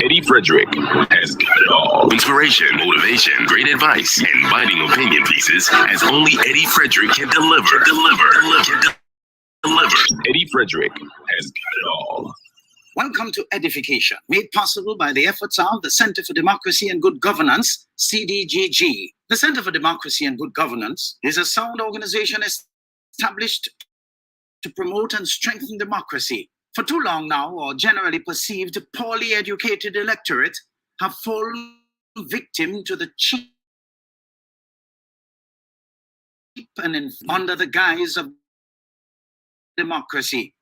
Eddie Frederick has got it all. Inspiration, motivation, great advice, and biting opinion pieces as only Eddie Frederick can deliver. Eddie Frederick has got it all. Welcome to EDDIE-FICATION, made possible by the efforts of the Center for Democracy and Good Governance, CDGG. The Center for Democracy and Good Governance is a sound organization established to promote and strengthen democracy. For too long now, our generally perceived poorly educated electorate have fallen victim to the cheap and under the guise of democracy.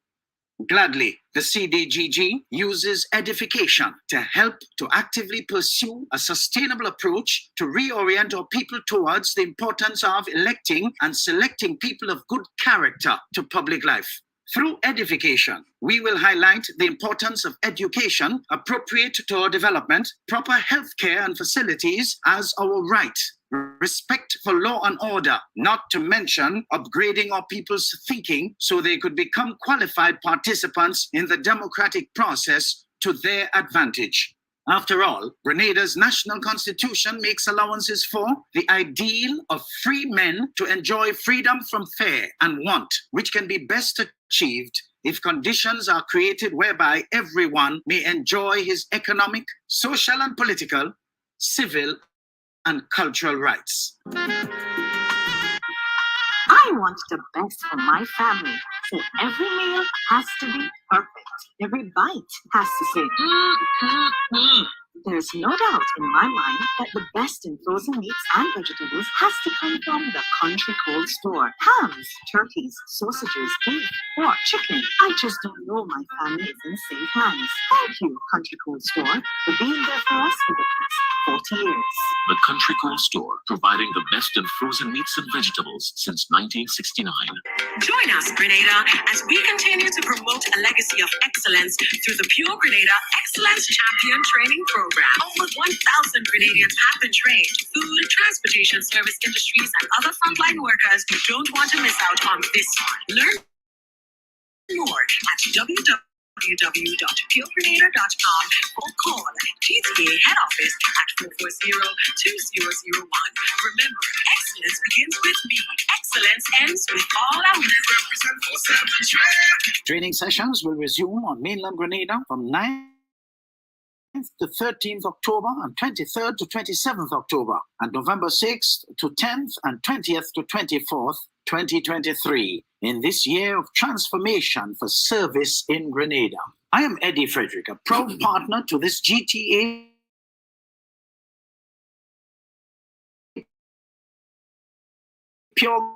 Gladly, the CDGG uses EDDIE-FICATION to help to actively pursue a sustainable approach to reorient our people towards the importance of electing and selecting people of good character to public life. Through EDDIE-FICATION, we will highlight the importance of education appropriate to our development, proper healthcare and facilities as our right, respect for law and order, not to mention upgrading our people's thinking so they could become qualified participants in the democratic process to their advantage. After all, Grenada's national constitution makes allowances for the ideal of free men to enjoy freedom from fear and want, which can be best achieved if conditions are created whereby everyone may enjoy his economic, social and political, civil and cultural rights. I want the best for my family, so every meal has to be perfect. Every bite has to say, There's no doubt in my mind that the best in frozen meats and vegetables has to come from the Country Cold Store. Hams, turkeys, sausages, beef, pork, chicken. I just don't know my family is in safe hands. Thank you, Country Cold Store, for being there for us for the past 40 years. The Country Cold Store, providing the best in frozen meats and vegetables since 1969. Join us, Grenada, as we continue to promote a legacy of excellence through the Pure Grenada Excellence Champion Training Program. Over 1,000 Grenadians have been trained. Food, transportation, service industries, and other frontline workers who don't want to miss out on this one. Learn more at www.puregrenada.com or call PTA head office at 440-2001. Remember, excellence begins with me. Excellence ends with all our represent for 7. Training sessions will resume on mainland Grenada from 9th to 13th October and 23rd to 27th October, and November 6th to 10th and 20th to 24th, 2023, in this year of transformation for service in Grenada. I am Eddie Frederick, a proud partner to this GTA Pure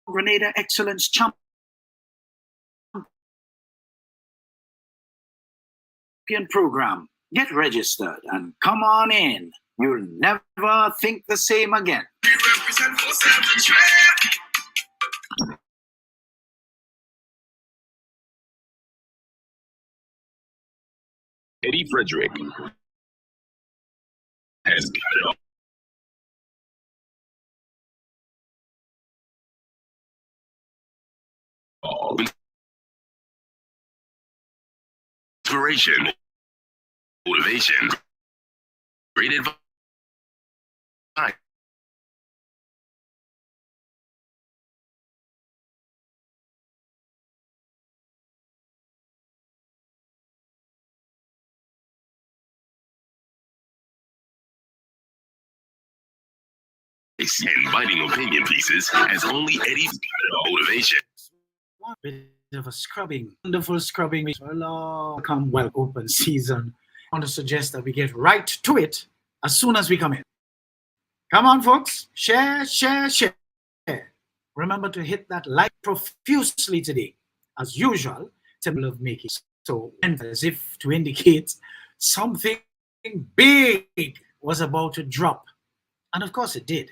Grenada Excellence Champion Program. Get registered and come on in. You'll never think the same again. We represent for 7. Eddie Frederick has got it all. Inspiration, motivation, great advice. And biting opinion pieces as only Eddie's got it all. Motivation. One bit of a scrubbing, wonderful scrubbing for a long, well open season. I want to suggest that we get right to it as soon as we come in. Come on, folks. Share, share, share. Remember to hit that like profusely today. As usual, table of making so as if to indicate something big was about to drop. And of course it did.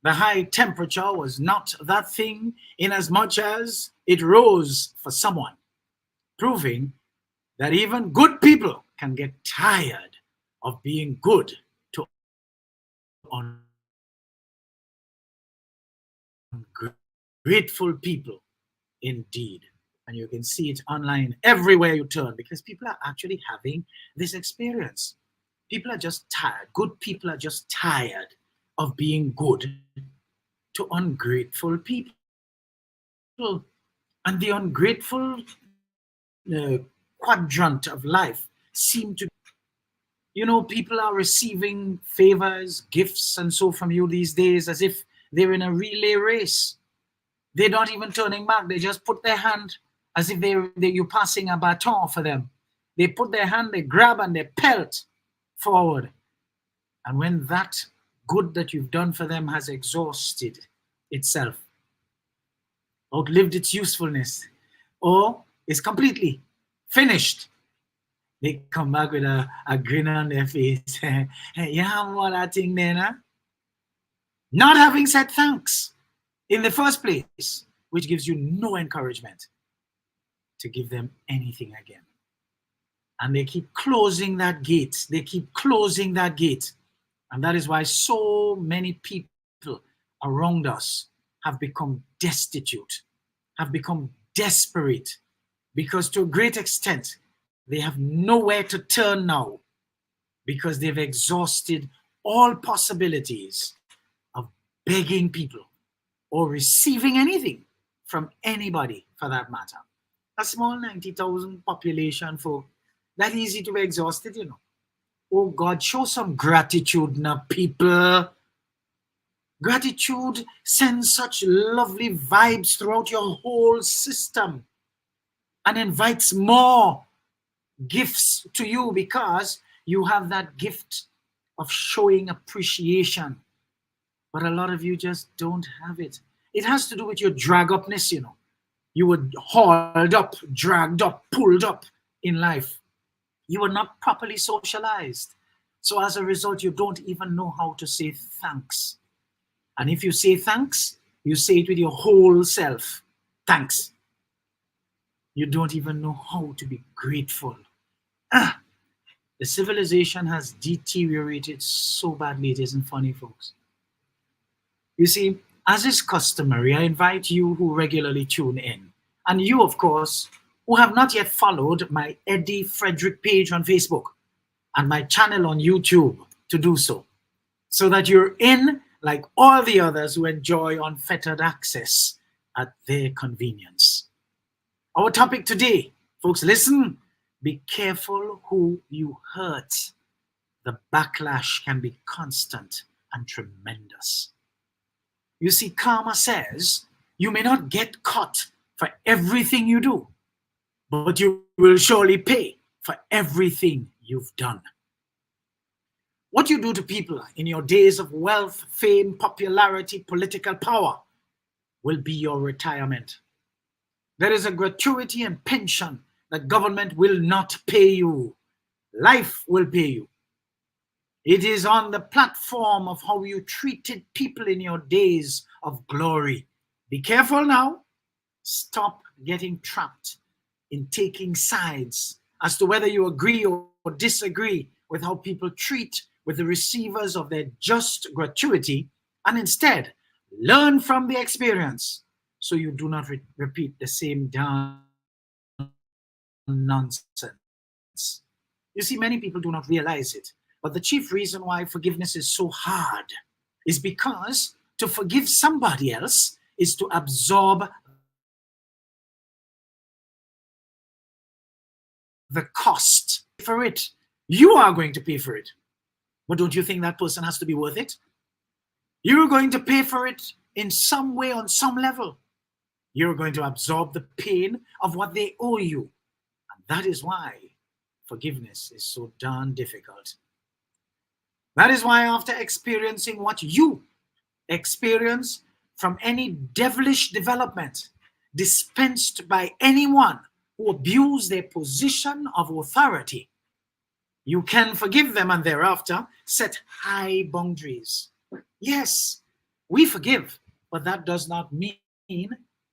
The high temperature was not that thing in as much as it rose for someone, proving that even good people can get tired of being good to ungrateful people indeed. And you can see it online everywhere you turn, because people are actually having this experience. People are just tired. Good people are just tired of being good to ungrateful people. And the ungrateful quadrant of life seem to, people are receiving favors, gifts, and so from you these days as if they're in a relay race. They're not even turning back. They just put their hand as if you're passing a baton for them. They put their hand, they grab, and they pelt forward. And when that good that you've done for them has exhausted itself, outlived its usefulness, or is completely finished, they come back with a grin on their face. Hey, you have all that thing there, nah? Not having said thanks in the first place, which gives you no encouragement to give them anything again. And they keep closing that gate. They keep closing that gate. And that is why so many people around us have become destitute, have become desperate, because to a great extent, they have nowhere to turn now, because they've exhausted all possibilities of begging people or receiving anything from anybody for that matter. A small 90,000 population, for that easy to be exhausted, Oh God, show some gratitude now, people. Gratitude sends such lovely vibes throughout your whole system and invites more gifts to you, because you have that gift of showing appreciation. But a lot of you just don't have it. It has to do with your drag-upness, You were hauled up, dragged up, pulled up in life. You were not properly socialized. So as a result, you don't even know how to say thanks. And if you say thanks, you say it with your whole self. Thanks. You don't even know how to be grateful. The civilization has deteriorated so badly, it isn't funny, folks. You see, as is customary, I invite you who regularly tune in, and you, of course, who have not yet followed my Eddie Frederick page on Facebook and my channel on YouTube, to do so that you're in like all the others who enjoy unfettered access at their convenience. Our topic today, folks, listen, be careful who you hurt. The backlash can be constant and tremendous. You see, karma says you may not get caught for everything you do, but you will surely pay for everything you've done. What you do to people in your days of wealth, fame, popularity, political power will be your retirement. There is a gratuity and pension that government will not pay you. Life will pay you. It is on the platform of how you treated people in your days of glory. Be careful now. Stop getting trapped in taking sides as to whether you agree or disagree with how people treat with the receivers of their just gratuity, and instead learn from the experience so you do not repeat the same damn nonsense. You see, many people do not realize it, but the chief reason why forgiveness is so hard is because to forgive somebody else is to absorb the cost for it. You are going to pay for it. But don't you think that person has to be worth it? You're going to pay for it in some way, on some level. You're going to absorb the pain of what they owe you. And that is why forgiveness is so darn difficult. That is why after experiencing what you experience from any devilish development dispensed by anyone who abused their position of authority, you can forgive them and thereafter set high boundaries. Yes, we forgive, but that does not mean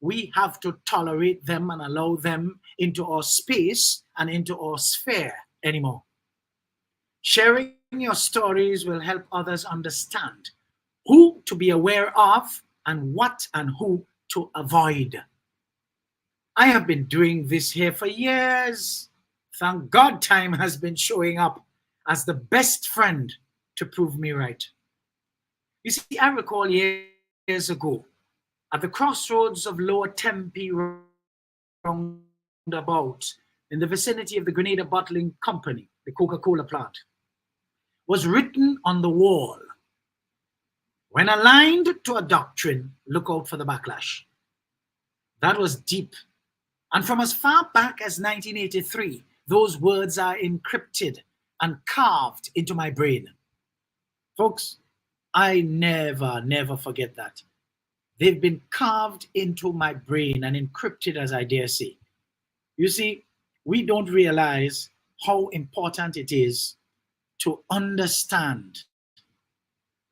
we have to tolerate them and allow them into our space and into our sphere anymore. Sharing your stories will help others understand who to be aware of and what and who to avoid. I have been doing this here for years. Thank God time has been showing up as the best friend to prove me right. You see, I recall years ago at the crossroads of Lower Tempe roundabout in the vicinity of the Grenada Bottling Company, the Coca-Cola plant, was written on the wall, "When aligned to a doctrine, look out for the backlash." That was deep. And from as far back as 1983, those words are encrypted and carved into my brain. Folks, I never forget that. They've been carved into my brain and encrypted, as I dare say. You see, we don't realize how important it is to understand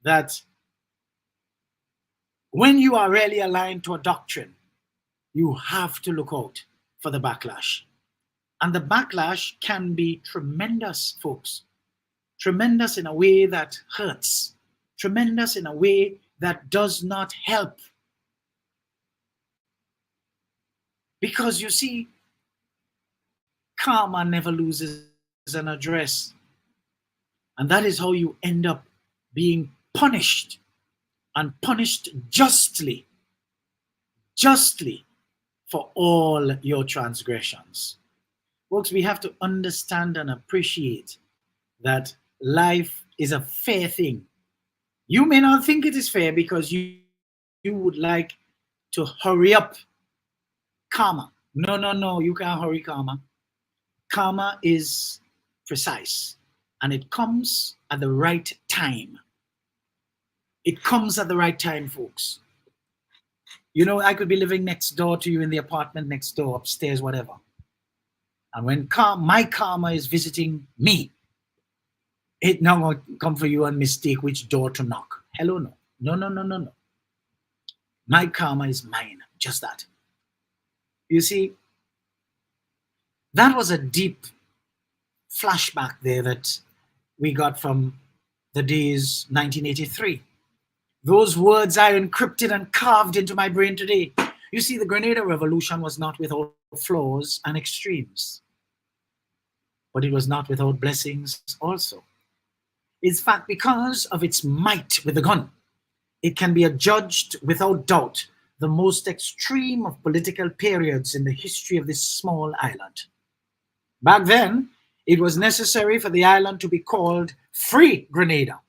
that when you are really aligned to a doctrine, you have to look out for the backlash. And the backlash can be tremendous, folks. Tremendous in a way that hurts. Tremendous in a way that does not help. Because you see, karma never loses an address. And that is how you end up being punished, and punished justly for all your transgressions. Folks, we have to understand and appreciate that life is a fair thing. You may not think it is fair because you would like to hurry up karma. No, you can't hurry karma. Karma is precise, and it comes at the right time. It comes at the right time, folks. You know, I could be living next door to you in the apartment next door, upstairs, whatever. And when my karma is visiting me, it now will come for you and mistake which door to knock. Hello, no. No. My karma is mine, just that. You see, that was a deep flashback there that we got from the days 1983. Those words are encrypted and carved into my brain today. You see, the Grenada Revolution was not without flaws and extremes, but it was not without blessings also. In fact, because of its might with the gun, it can be adjudged without doubt the most extreme of political periods in the history of this small island. Back then, it was necessary for the island to be called Free Grenada,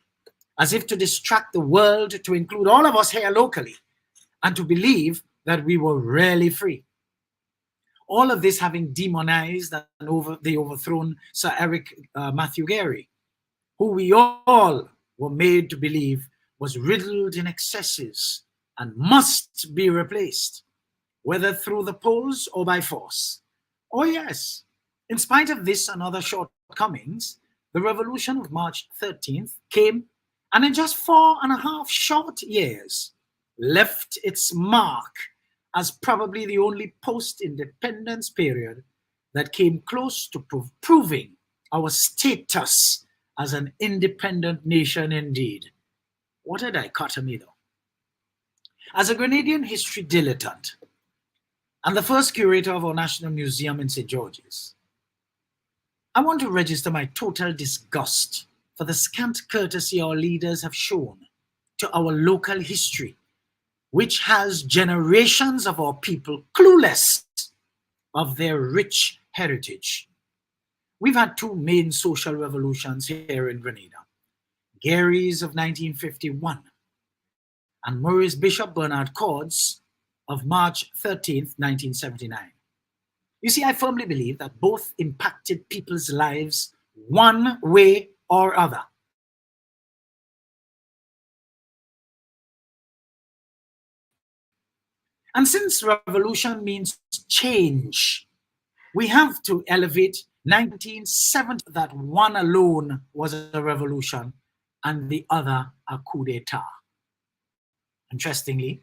as if to distract the world, to include all of us here locally, and to believe that we were really free. All of this having demonized and the overthrown Sir Eric Matthew Gary, who we all were made to believe was riddled in excesses and must be replaced, whether through the polls or by force. Oh yes, in spite of this and other shortcomings, the revolution of March 13th came, and in just 4.5 short years left its mark as probably the only post-independence period that came close to proving our status as an independent nation indeed. What a dichotomy, though. As a Grenadian history dilettante and the first curator of our National Museum in St. George's, I want to register my total disgust for the scant courtesy our leaders have shown to our local history, which has generations of our people clueless of their rich heritage. We've had two main social revolutions here in Grenada, Gary's of 1951 and Maurice Bishop Bernard Cord's of March 13th, 1979. You see, I firmly believe that both impacted people's lives one way or other. And since revolution means change, we have to elevate 1970, that one alone was a revolution and the other a coup d'etat. Interestingly,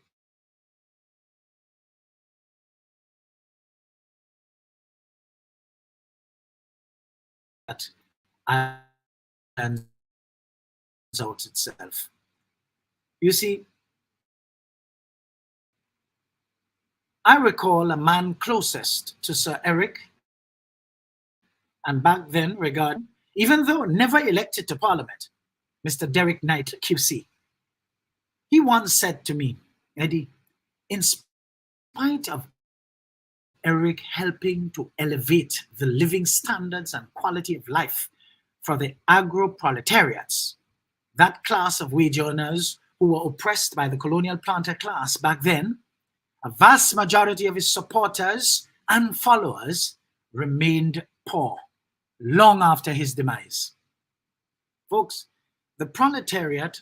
that turns out itself. You see, I recall a man closest to Sir Eric, and back then regarding, even though never elected to Parliament, Mr. Derek Knight QC. He once said to me, Eddie, in spite of Eric helping to elevate the living standards and quality of life for the agro-proletariats, that class of wage earners who were oppressed by the colonial planter class back then, a vast majority of his supporters and followers remained poor long after his demise. Folks, the proletariat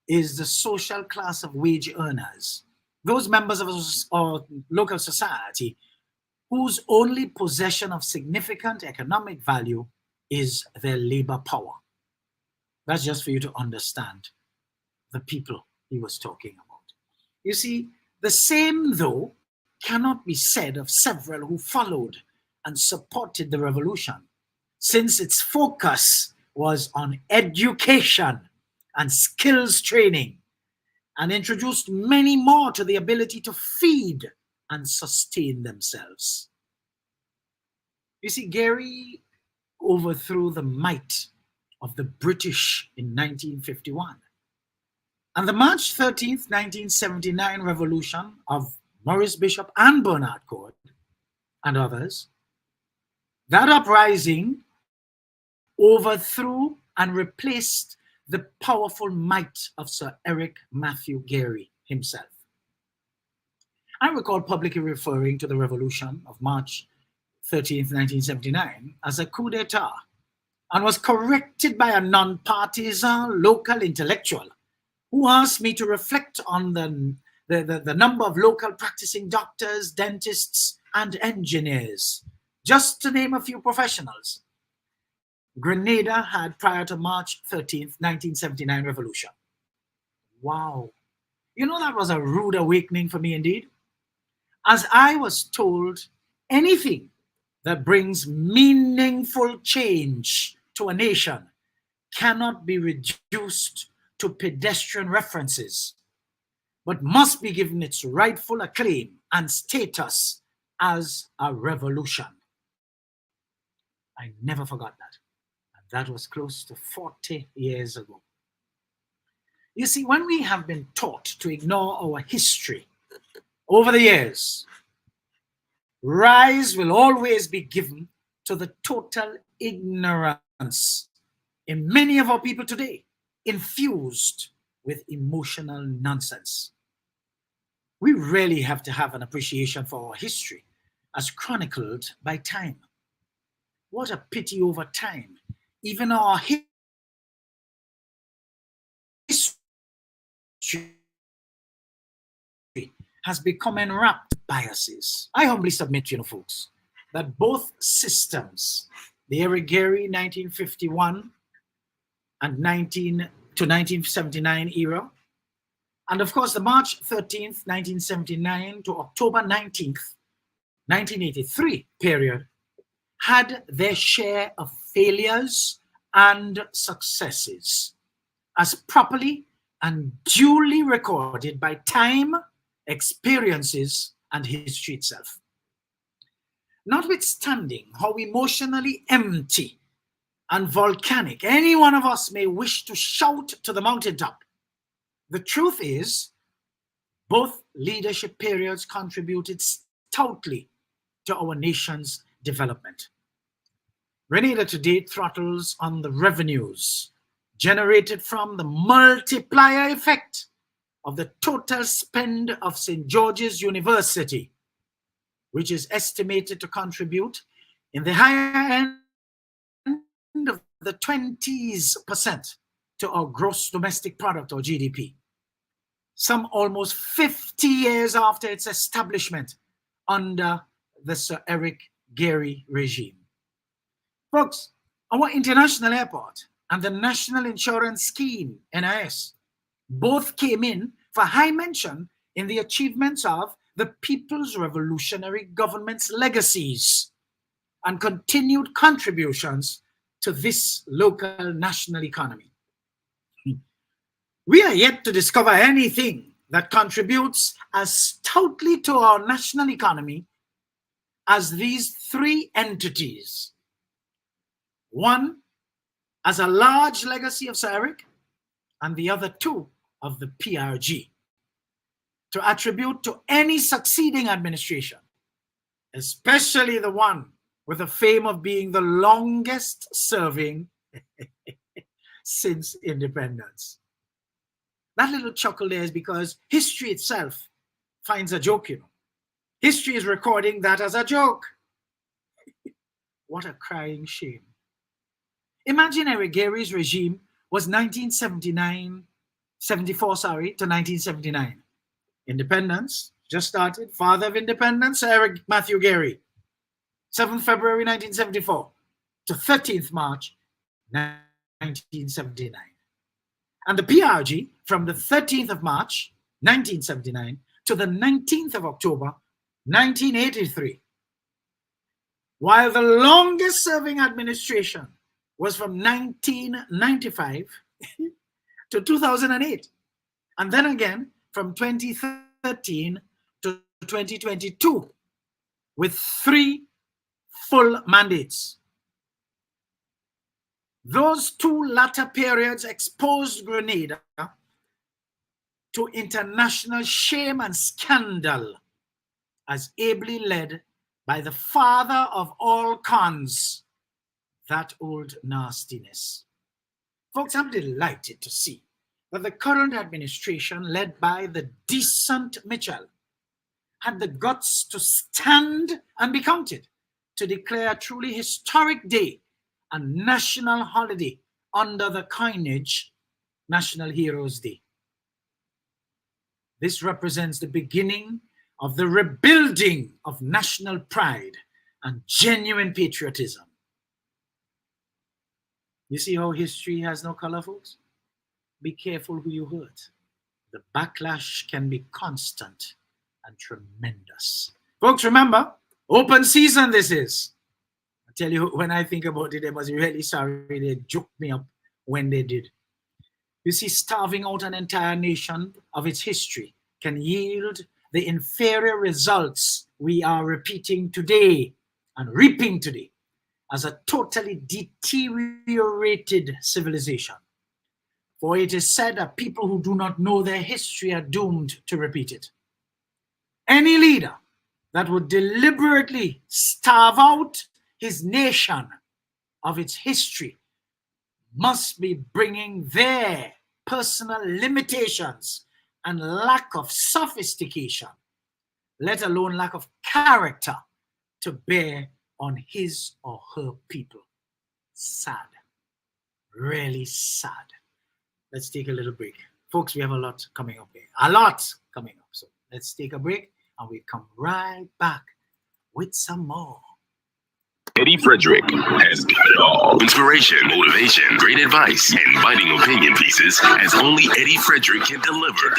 is the social class of wage earners, those members of our local society whose only possession of significant economic value is their labor power. That's just for you to understand the people he was talking about. You see, the same, though, cannot be said of several who followed and supported the revolution, since its focus was on education and skills training, and introduced many more to the ability to feed and sustain themselves. You see, Gary overthrew the might of the British in 1951. And the March 13th, 1979 revolution of Maurice Bishop and Bernard Court and others, that uprising overthrew and replaced the powerful might of Sir Eric Matthew Gary himself. I recall publicly referring to the revolution of March 13th, 1979 as a coup d'etat, and was corrected by a non-partisan local intellectual who asked me to reflect on the number of local practicing doctors, dentists, and engineers, just to name a few professionals, Grenada had prior to March 13th, 1979 revolution. Wow. You know, that was a rude awakening for me indeed, as I was told anything that brings meaningful change to a nation cannot be reduced to pedestrian references, but must be given its rightful acclaim and status as a revolution. I never forgot that. And that was close to 40 years ago. You see, when we have been taught to ignore our history over the years, rise will always be given to the total ignorance in many of our people today, infused with emotional nonsense. We really have to have an appreciation for our history as chronicled by time. What a pity over time, even our history has become enwrapped in biases. I humbly submit, folks, that both systems, the Eric Gary 1951 and 1979 era, and of course the March 13th, 1979 to October 19th, 1983 period, had their share of failures and successes, as properly and duly recorded by time, experiences, and history itself. Notwithstanding how emotionally empty and volcanic any one of us may wish to shout to the mountaintop, the truth is both leadership periods contributed stoutly to our nation's development. Grenada today throttles on the revenues generated from the multiplier effect of the total spend of St. George's University, which is estimated to contribute in the higher end of the 20% to our gross domestic product, or GDP, some almost 50 years after its establishment under the Sir Eric Gary regime. Folks, our international airport and the National Insurance Scheme, NIS, both came in for high mention in the achievements of the People's Revolutionary Government's legacies and continued contributions to this local national economy. We are yet to discover anything that contributes as stoutly to our national economy as these three entities. One as a large legacy of Sir Eric, and the other two of the PRG, to attribute to any succeeding administration, especially the one with the fame of being the longest serving since independence. That little chuckle there is because history itself finds a joke, you know. History is recording that as a joke. What a crying shame. Imagine Eric Gary's regime was 74 to 1979. Independence just started. Father of independence, Eric Matthew Gary. 7th February 1974 to 13th March 1979. And the PRG from the 13th of March 1979 to the 19th of October 1983. While the longest serving administration was from 1995 to 2008. And then again from 2013 to 2022 with 3 full mandates. Those 2 latter periods exposed Grenada to international shame and scandal as ably led by the father of all cons, that old nastiness. Folks, I'm delighted to see that the current administration, led by the decent Mitchell, had the guts to stand and be counted to declare a truly historic day and national holiday under the coinage National Heroes Day. This represents the beginning of the rebuilding of national pride and genuine patriotism. You see how history has no color, folks? Be careful who you hurt. The backlash can be constant and tremendous. Folks, remember, open season this is. I tell you, when I think about it, I was really sorry they joked me up when they did. You see, starving out an entire nation of its history can yield the inferior results we are repeating today and reaping today as a totally deteriorated civilization. For it is said that people who do not know their history are doomed to repeat it. Any leader that would deliberately starve out his nation of its history must be bringing their personal limitations and lack of sophistication, let alone lack of character, to bear on his or her people. Sad. Really sad. Let's take a little break. Folks, we have a lot coming up here. A lot coming up. So let's take a break and we come right back with some more. Eddie Frederick has got it all. Inspiration, motivation, great advice, and biting opinion pieces as only Eddie Frederick can deliver.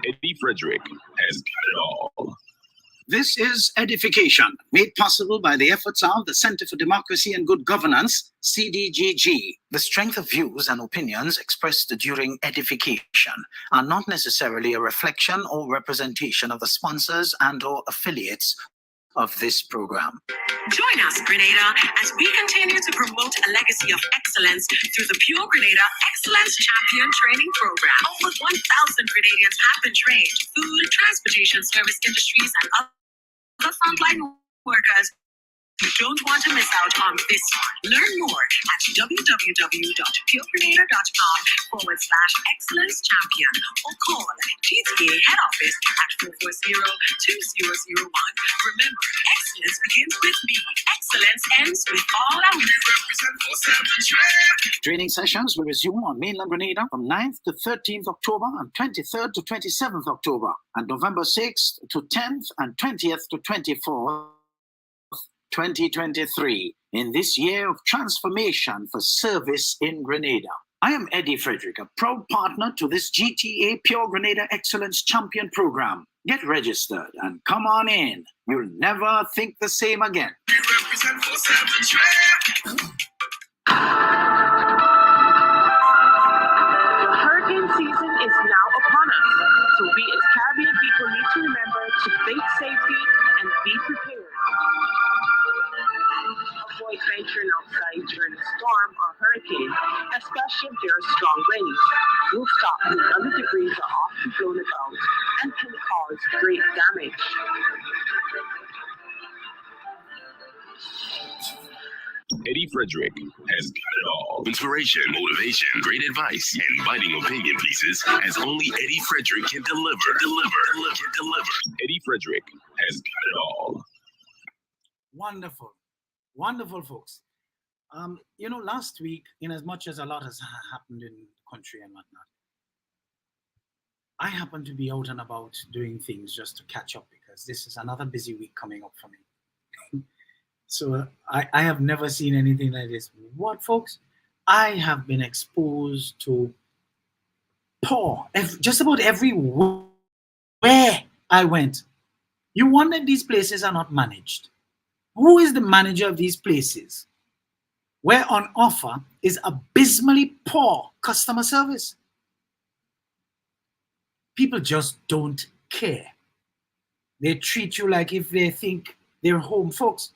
Eddie Frederick has got it all. This is Edification, made possible by the efforts of the Center for Democracy and Good Governance, CDGG. The strength of views and opinions expressed during edification are not necessarily a reflection or representation of the sponsors and/or affiliates of this program. Join us, Grenada, as we continue to promote a legacy of excellence through the Pure Grenada Excellence Champion Training Program. Over 1,000 Grenadians have been trained. Food, transportation, service industries, and other frontline workers. You don't want to miss out on this one. Learn more at www.puregrenada.com/excellence champion or call GTA head office at 440-2001. Remember, excellence begins with me. Excellence ends with all our Training sessions will resume on mainland Grenada from 9th to 13th October and 23rd to 27th October, and November 6th to 10th and 20th to 24th. 2023, in this year of transformation for service in Grenada. I am Eddie Frederick, a proud partner to this GTA Pure Grenada Excellence Champion Program. Get registered and come on in. You'll never think the same again. Hurricane season is now upon us. So we as Caribbean people need to remember to think safely and be prepared. Avoid venturing outside during a storm or hurricane, especially if there are strong winds. Rooftops and other debris are often blown about and can cause great damage. Eddie Frederick has got it all. Inspiration, motivation, great advice, and biting opinion pieces as only Eddie Frederick can deliver. Eddie Frederick has got it all. Wonderful. Wonderful, folks. You know, last week, in as much as a lot has happened in the country and whatnot, I happen to be out and about doing things just to catch up because this is another busy week coming up for me. So I have never seen anything like this. What, folks? I have been exposed to poor, just about everywhere I went. You wonder these places are not managed. Who is the manager of these places where on offer is abysmally poor customer service? People just don't care. They treat you like if they think they're home. Folks,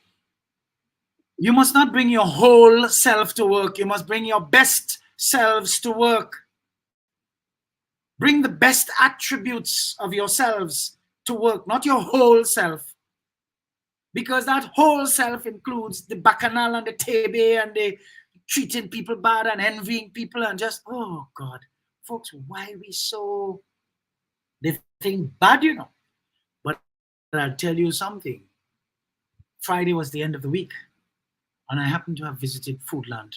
you must not bring your whole self to work. You must bring your best selves to work. Bring the best attributes of yourselves to work, not your whole self. Because that whole self includes the bacchanal and the tebe and the treating people bad and envying people and just, oh God. Folks, why are we so, they think bad, you know. But I'll tell you something. Friday was the end of the week. And I happened to have visited Foodland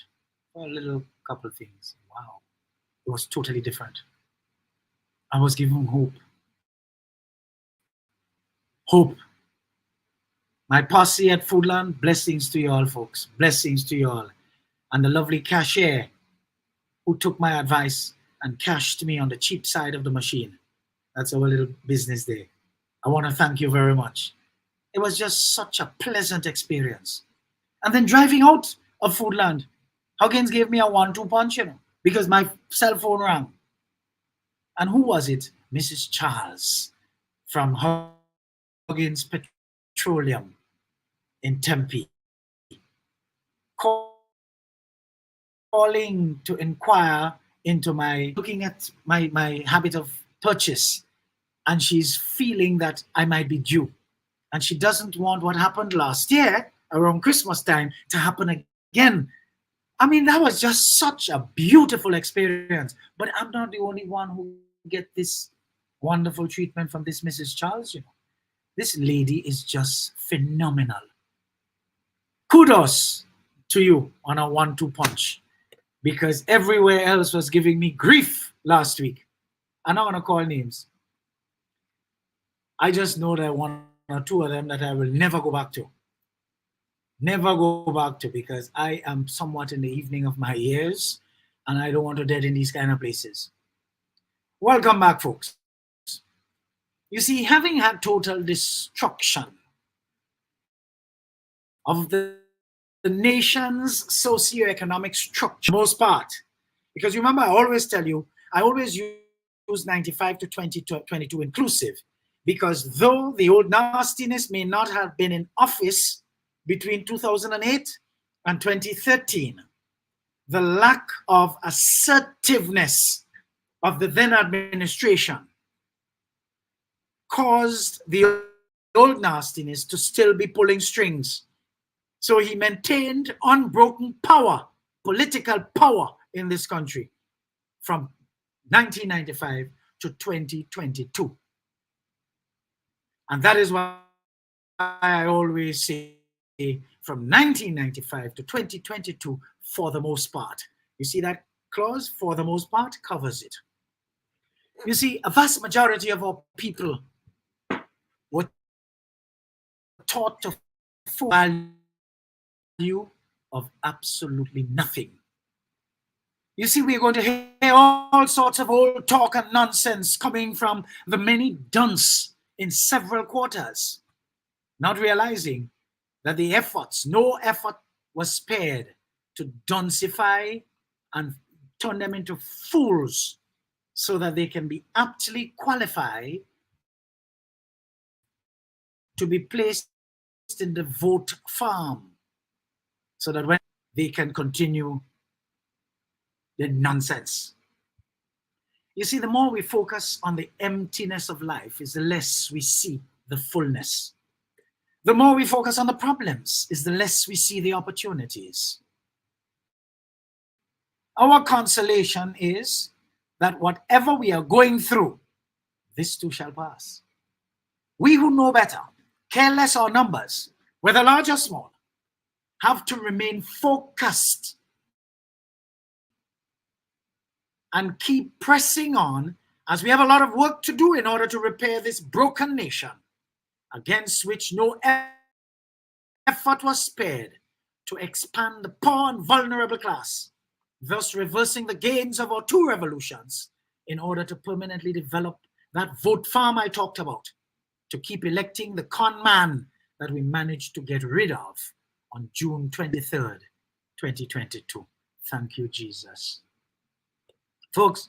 for a little couple of things. Wow. It was totally different. I was given hope. Hope. My posse at Foodland, blessings to you all, folks. Blessings to you all. And the lovely cashier who took my advice and cashed me on the cheap side of the machine. That's our little business there. I want to thank you very much. It was just such a pleasant experience. And then driving out of Foodland, Huggins gave me a 1-2 punch, you know, because my cell phone rang. And who was it? Mrs. Charles from Huggins Petroleum in Tempe, calling to inquire into looking at my habit of purchase. And she's feeling that I might be due. And she doesn't want what happened last year around Christmas time to happen again. I mean, that was just such a beautiful experience. But I'm not the only one who get this wonderful treatment from this Mrs. Charles, you know. This lady is just phenomenal. Kudos to you on a 1-2 punch, because everywhere else was giving me grief last week. I'm not gonna call names. I just know that 1 or 2 of them that I will never go back to. Never go back to, because I am somewhat in the evening of my years and I don't want to dead in these kind of places. Welcome back, folks. You see, having had total destruction of the nation's socioeconomic structure, most part, because remember, I always tell you, I always use 95 to 2022 inclusive, because though the old nastiness may not have been in office between 2008 and 2013, the lack of assertiveness of the then administration caused the old nastiness to still be pulling strings. So he maintained unbroken power, political power in this country from 1995 to 2022. And that is why I always say from 1995 to 2022, for the most part. You see that clause, for the most part, covers it. You see, a vast majority of our people were taught to value of absolutely nothing. You see, we're going to hear all sorts of old talk and nonsense coming from the many dunce in several quarters, not realizing that the efforts, no effort was spared to duncify and turn them into fools so that they can be aptly qualified to be placed in the vote farm, so that when they can continue the nonsense. You see, the more we focus on the emptiness of life, is the less we see the fullness. The more we focus on the problems, is the less we see the opportunities. Our consolation is that whatever we are going through, this too shall pass. We who know better, care less our numbers, whether large or small, have to remain focused and keep pressing on, as we have a lot of work to do in order to repair this broken nation, against which no effort was spared to expand the poor and vulnerable class, thus reversing the gains of our two revolutions in order to permanently develop that vote farm I talked about, to keep electing the con man that we managed to get rid of on June 23rd, 2022. Thank you, Jesus. Folks,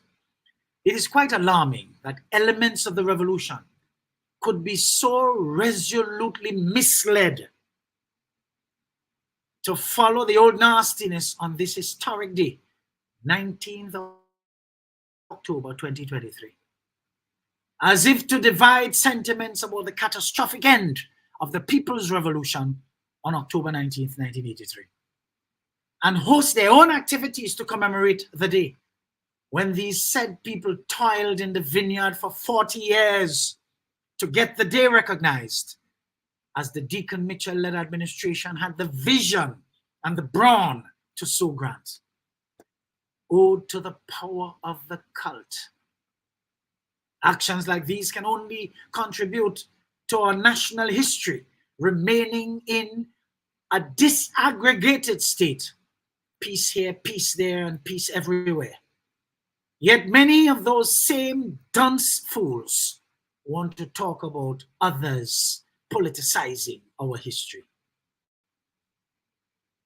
it is quite alarming that elements of the revolution could be so resolutely misled to follow the old nastiness on this historic day, 19th of October 2023, as if to divide sentiments about the catastrophic end of the People's Revolution on October 19th, 1983, and host their own activities to commemorate the day when these said people toiled in the vineyard for 40 years to get the day recognized, as the Deacon Mitchell-led administration had the vision and the brawn to so grant. Ode to the power of the cult. Actions like these can only contribute to our national history remaining in a disaggregated state. Peace here, peace there, and peace everywhere. Yet many of those same dunce fools want to talk about others politicizing our history.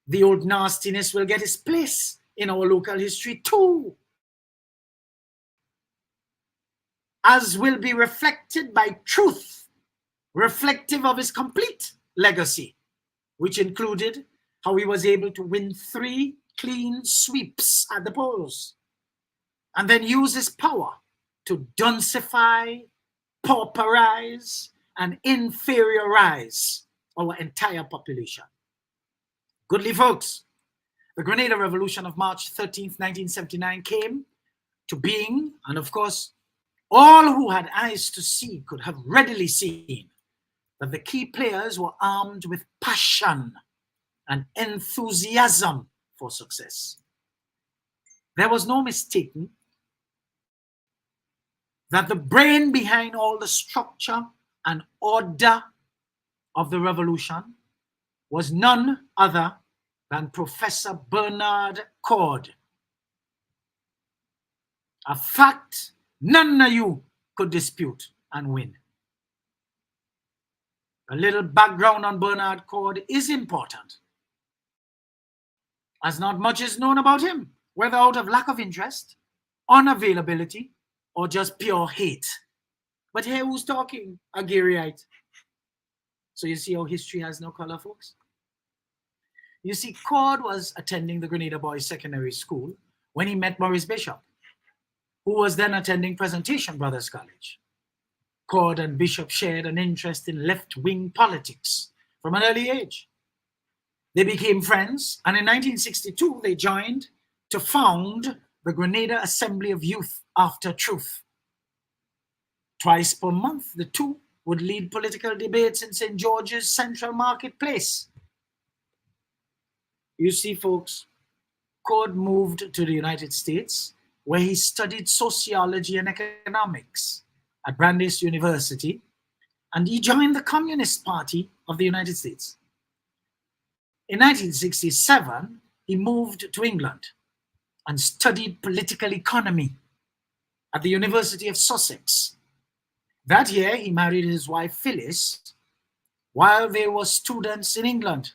The old nastiness will get its place in our local history too, as will be reflected by truth, reflective of his complete legacy, which included how he was able to win 3 clean sweeps at the polls, and then use his power to duncify, pauperize, and inferiorize our entire population. Goodly folks, the Grenada Revolution of March 13th, 1979 came to being, and of course, all who had eyes to see could have readily seen that the key players were armed with passion and enthusiasm for success. There was no mistaking that the brain behind all the structure and order of the revolution was none other than Professor Bernard Cord. A fact none of you could dispute and win. A little background on Bernard Cord is important, as not much is known about him, whether out of lack of interest, unavailability, or just pure hate. But here who's talking? A Garyite. So you see how history has no color, folks? You see, Cord was attending the Grenada Boys Secondary School when he met Maurice Bishop, who was then attending Presentation Brothers College. Cord and Bishop shared an interest in left-wing politics from an early age. They became friends, and in 1962, they joined to found the Grenada Assembly of Youth After Truth. Twice per month, the two would lead political debates in St. George's Central Marketplace. You see, folks, Cord moved to the United States, where he studied sociology and economics at Brandeis University, and he joined the Communist Party of the United States. In 1967, he moved to England and studied political economy at the University of Sussex. That year, he married his wife Phyllis while they were students in England,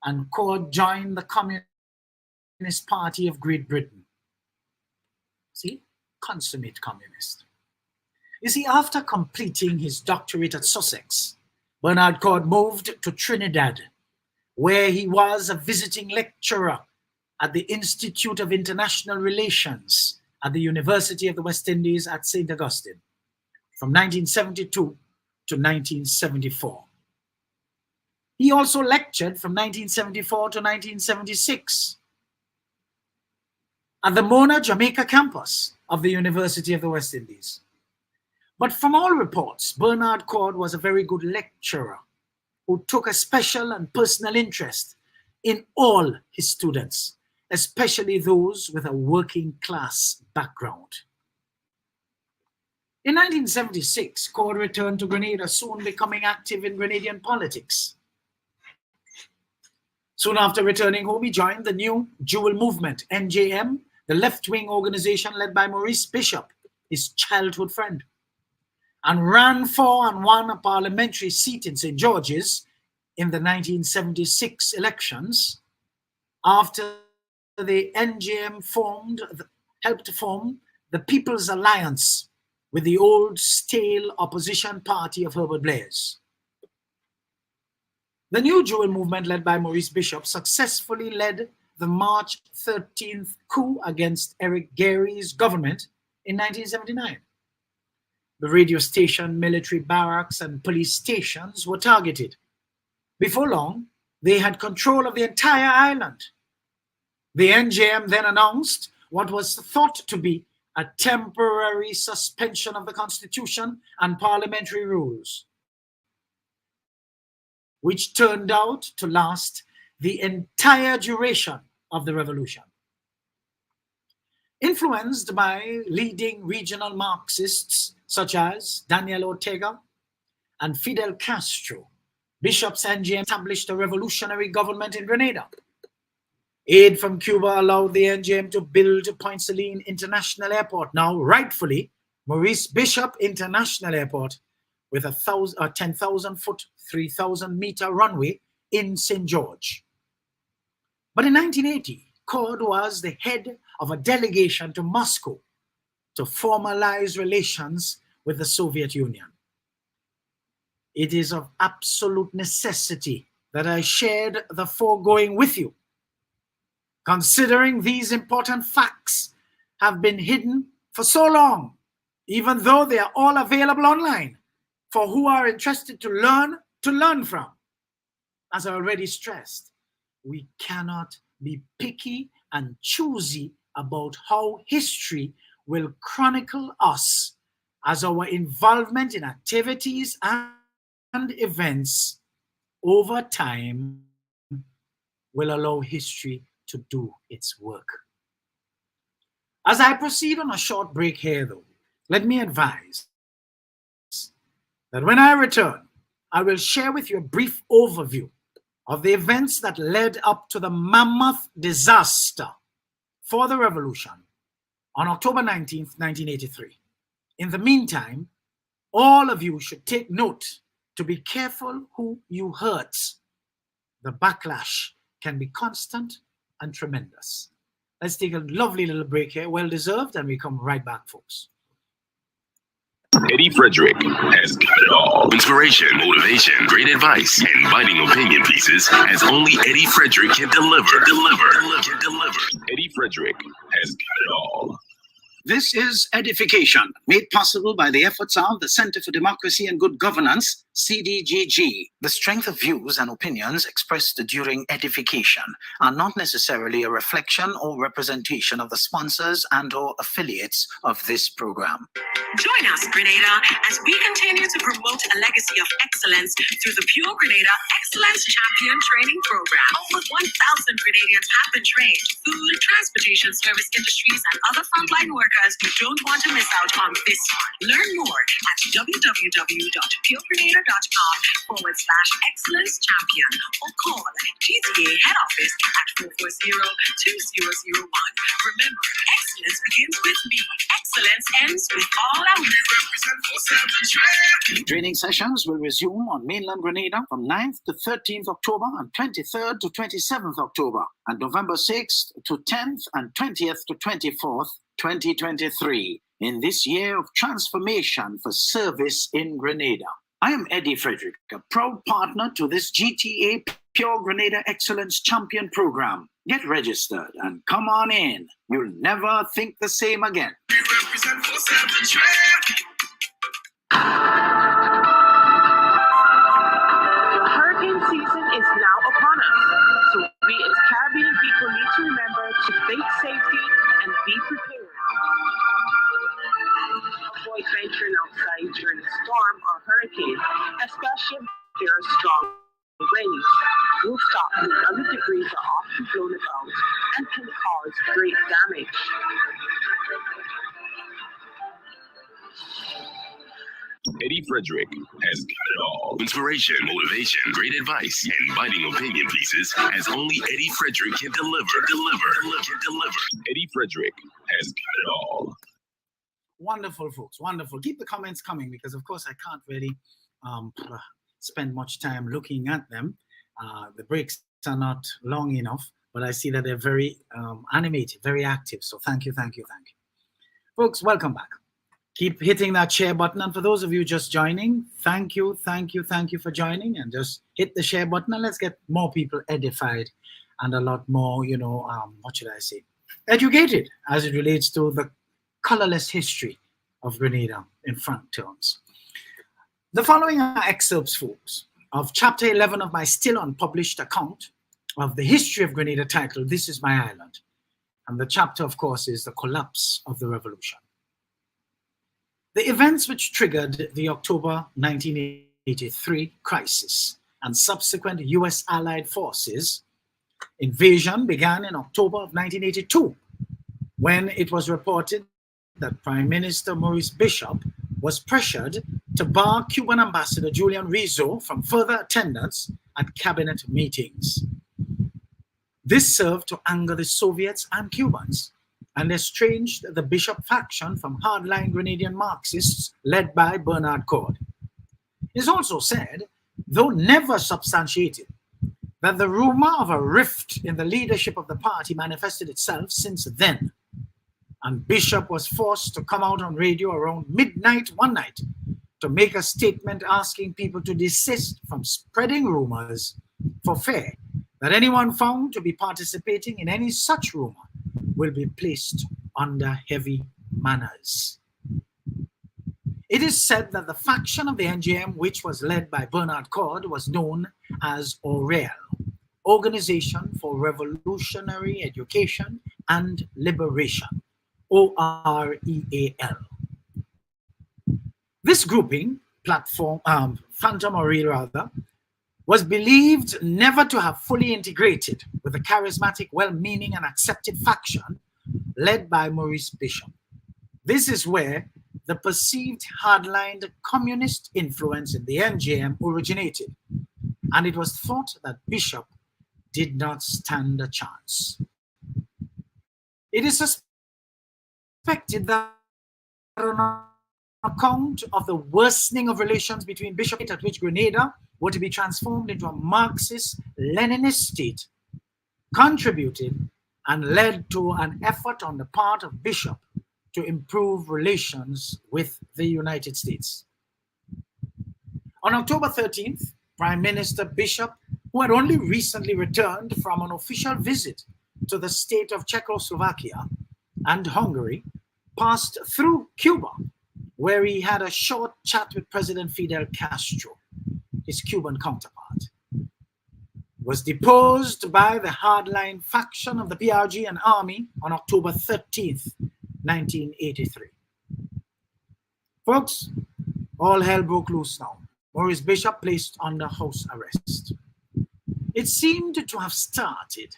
and Cord joined the Communist Party of Great Britain. See, consummate communist. You see, after completing his doctorate at Sussex, Bernard Cord moved to Trinidad, where he was a visiting lecturer at the Institute of International Relations at the University of the West Indies at St. Augustine from 1972 to 1974. He also lectured from 1974 to 1976 at the Mona, Jamaica campus of the University of the West Indies. But from all reports, Bernard Cord was a very good lecturer who took a special and personal interest in all his students, especially those with a working class background. In 1976, Cord returned to Grenada, soon becoming active in Grenadian politics. Soon after returning home, he joined the new Jewel Movement, NJM, the left-wing organization led by Maurice Bishop, his childhood friend, and ran for and won a parliamentary seat in St. George's in the 1976 elections after the NJM helped form the People's Alliance with the old stale opposition party of Herbert Blair's. The new Jewel Movement, led by Maurice Bishop, successfully led the March 13th coup against Eric Gary's government in 1979. The radio station, military barracks, and police stations were targeted. Before long, they had control of the entire island. The NJM then announced what was thought to be a temporary suspension of the Constitution and parliamentary rules, which turned out to last the entire duration of the revolution. Influenced by leading regional Marxists such as Daniel Ortega and Fidel Castro, Bishop's NJM established a revolutionary government in Grenada. Aid from Cuba allowed the NJM to build Point Saline International Airport, now rightfully Maurice Bishop International Airport, with a 10,000-foot, 3,000-meter runway in St. George. But in 1980, Cord was the head of a delegation to Moscow to formalize relations with the Soviet Union. It is of absolute necessity that I shared the foregoing with you, considering these important facts have been hidden for so long, even though they are all available online for who are interested to learn from. As I already stressed, we cannot be picky and choosy about how history will chronicle us, as our involvement in activities and events over time will allow history to do its work. As I proceed on a short break here, though, let me advise that when I return, I will share with you a brief overview of the events that led up to the mammoth disaster for the revolution on October 19th, 1983. In the meantime, all of you should take note to be careful who you hurt. The backlash can be constant and tremendous. Let's take a lovely little break here, well deserved, and we come right back, folks. Eddie Frederick has got it all. Inspiration, motivation, great advice, and biting opinion pieces as only Eddie Frederick can deliver. Eddie Frederick has got it all. This is Edification, made possible by the efforts of the Center for Democracy and Good Governance, CDGG. The strength of views and opinions expressed during Edification are not necessarily a reflection or representation of the sponsors and or affiliates of this program. Join us, Grenada, as we continue to promote a legacy of excellence through the Pure Grenada Excellence Champion Training Program. Over 1,000 Grenadians have been trained. Food, transportation, service industries, and other frontline workers who don't want to miss out on this one. Learn more at www.puregrenada.com/excellence champion or call GTA head office at 440-2001. Remember, excellence begins with me. Excellence ends with all our Training sessions will resume on mainland Grenada from 9th to 13th October and 23rd to 27th October, and November 6th to 10th and 20th to 24th, 2023. in this year of transformation for service in Grenada. I am Eddie Frederick, a proud partner to this GTA Pure Grenada Excellence Champion Program. Get registered and come on in. You'll never think the same again. The hurricane season is now upon us, so we as Caribbean people need to remember to think safety and be prepared. Avoid venturing outside during a storm or hurricane, especially if there are strong winds. Rooftops and other debris are often blown about and can cause great damage. Eddie Frederick has got it all. Inspiration, motivation, great advice, and biting opinion pieces as only Eddie Frederick can deliver. Eddie Frederick has got it all. Wonderful, folks. Wonderful. Keep the comments coming because, of course, I can't really spend much time looking at them. The breaks are not long enough, but I see that they're very animated, very active. So thank you. Folks, welcome back. Keep hitting that share button. And for those of you just joining, thank you for joining. And just hit the share button and let's get more people edified and a lot more, what should I say, educated as it relates to the colorless history of Grenada in frank terms. The following are excerpts, folks, of chapter 11 of my still unpublished account of the history of Grenada titled, This is My Island. And the chapter, of course, is the collapse of the revolution. The events which triggered the October 1983 crisis and subsequent US Allied Forces invasion began in October of 1982, when it was reported that Prime Minister Maurice Bishop was pressured to bar Cuban Ambassador Julian Rizzo from further attendance at cabinet meetings. This served to anger the Soviets and Cubans and estranged the Bishop faction from hardline Grenadian Marxists led by Bernard Cord. It is also said, though never substantiated, that the rumor of a rift in the leadership of the party manifested itself since then, and Bishop was forced to come out on radio around midnight one night to make a statement asking people to desist from spreading rumors for fear that anyone found to be participating in any such rumor will be placed under heavy manners. It is said that the faction of the NGM, which was led by Bernard Cord, was known as OREL, Organization for Revolutionary Education and Liberation, OREAL. This grouping, Phantom OREAL rather, was believed never to have fully integrated with the charismatic, well-meaning and accepted faction led by Maurice Bishop. This is where the perceived hardlined communist influence in the NGM originated, and it was thought that Bishop did not stand a chance. It is suspected that on account of the worsening of relations between Bishop, at which Grenada were to be transformed into a Marxist-Leninist state, contributed and led to an effort on the part of Bishop to improve relations with the United States. On October 13th, Prime Minister Bishop, who had only recently returned from an official visit to the state of Czechoslovakia and Hungary, passed through Cuba, where he had a short chat with President Fidel Castro, his Cuban counterpart, was deposed by the hardline faction of the PRG and army on October 13th, 1983. Folks, all hell broke loose now. Maurice Bishop placed under house arrest. It seemed to have started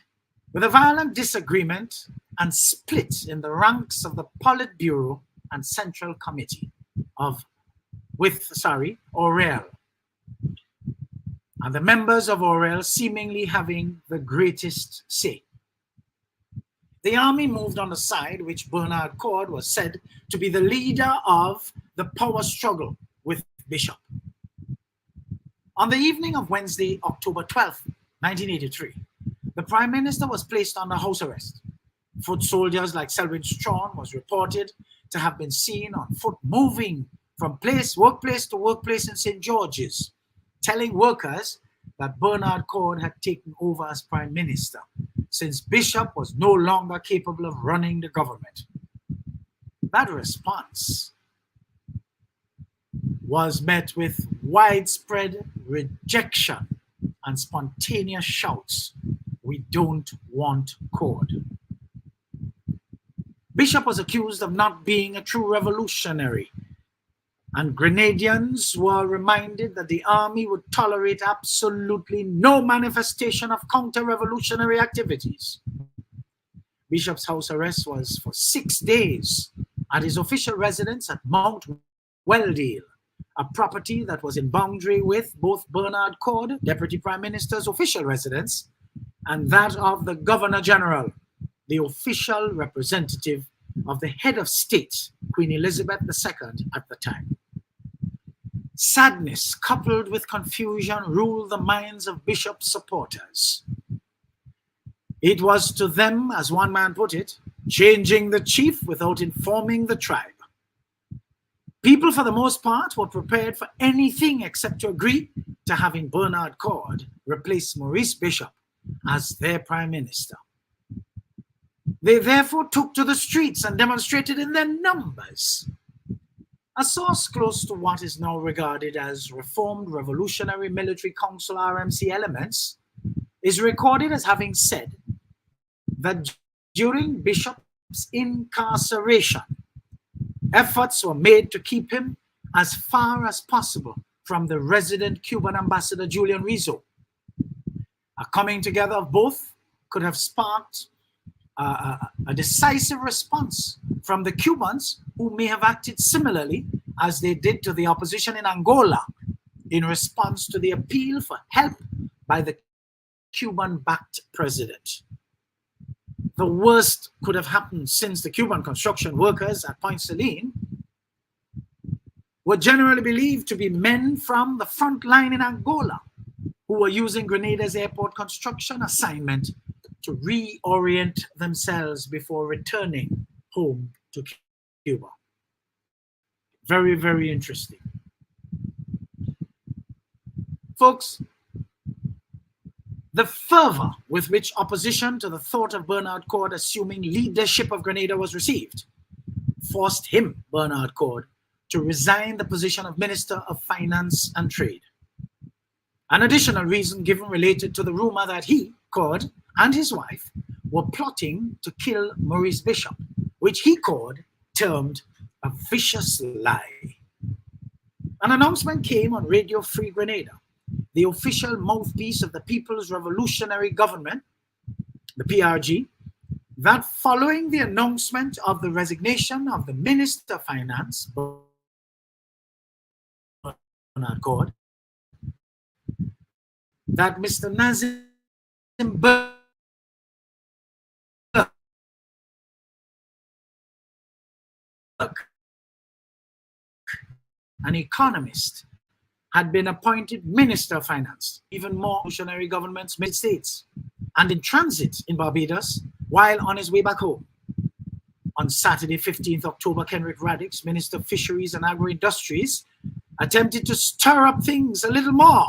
with a violent disagreement and split in the ranks of the Politburo and Central Committee OREL, and the members of OREL seemingly having the greatest say. The army moved on the side which Bernard Cord was said to be the leader of the power struggle with Bishop. On the evening of Wednesday, October 12th, 1983, the Prime Minister was placed under house arrest. Foot soldiers like Selwyn Strawn was reported to have been seen on foot moving from workplace to workplace in St. George's, telling workers that Bernard Cord had taken over as Prime Minister, since Bishop was no longer capable of running the government. That response was met with widespread rejection and spontaneous shouts, "We don't want Cord." Bishop was accused of not being a true revolutionary, and Grenadians were reminded that the army would tolerate absolutely no manifestation of counter-revolutionary activities. Bishop's house arrest was for 6 days at his official residence at Mount Welldale, a property that was in boundary with both Bernard Cord, Deputy Prime Minister's official residence, and that of the Governor General, the official representative of the head of state, Queen Elizabeth II at the time. Sadness coupled with confusion ruled the minds of Bishop's supporters. It was to them, as one man put it, changing the chief without informing the tribe. People, for the most part, were prepared for anything except to agree to having Bernard Cord replace Maurice Bishop as their Prime Minister. They therefore took to the streets and demonstrated in their numbers. A source close to what is now regarded as Reformed Revolutionary Military Council RMC elements is recorded as having said that during Bishop's incarceration, efforts were made to keep him as far as possible from the resident Cuban ambassador Julian Rizzo. A coming together of both could have sparked a decisive response from the Cubans, who may have acted similarly as they did to the opposition in Angola in response to the appeal for help by the Cuban-backed president. The worst could have happened, since the Cuban construction workers at Point Celine were generally believed to be men from the front line in Angola who were using Grenada's airport construction assignment to reorient themselves before returning home to Cuba. Very, very interesting. Folks, the fervor with which opposition to the thought of Bernard Cord assuming leadership of Grenada was received forced him, Bernard Cord, to resign the position of Minister of Finance and Trade. An additional reason given related to the rumor that he, Cord, and his wife were plotting to kill Maurice Bishop, which he, Cord, termed a vicious lie. An announcement came on Radio Free Grenada, the official mouthpiece of the People's Revolutionary Government, the PRG, that following the announcement of the resignation of the Minister of Finance, Bernard Cord, that Mr. Nazim Burke, an economist, had been appointed Minister of Finance, even more revolutionary governments mid states, and in transit in Barbados while on his way back home. On Saturday, 15th October, Kenrick Radix, Minister of Fisheries and Agro-Industries, attempted to stir up things a little more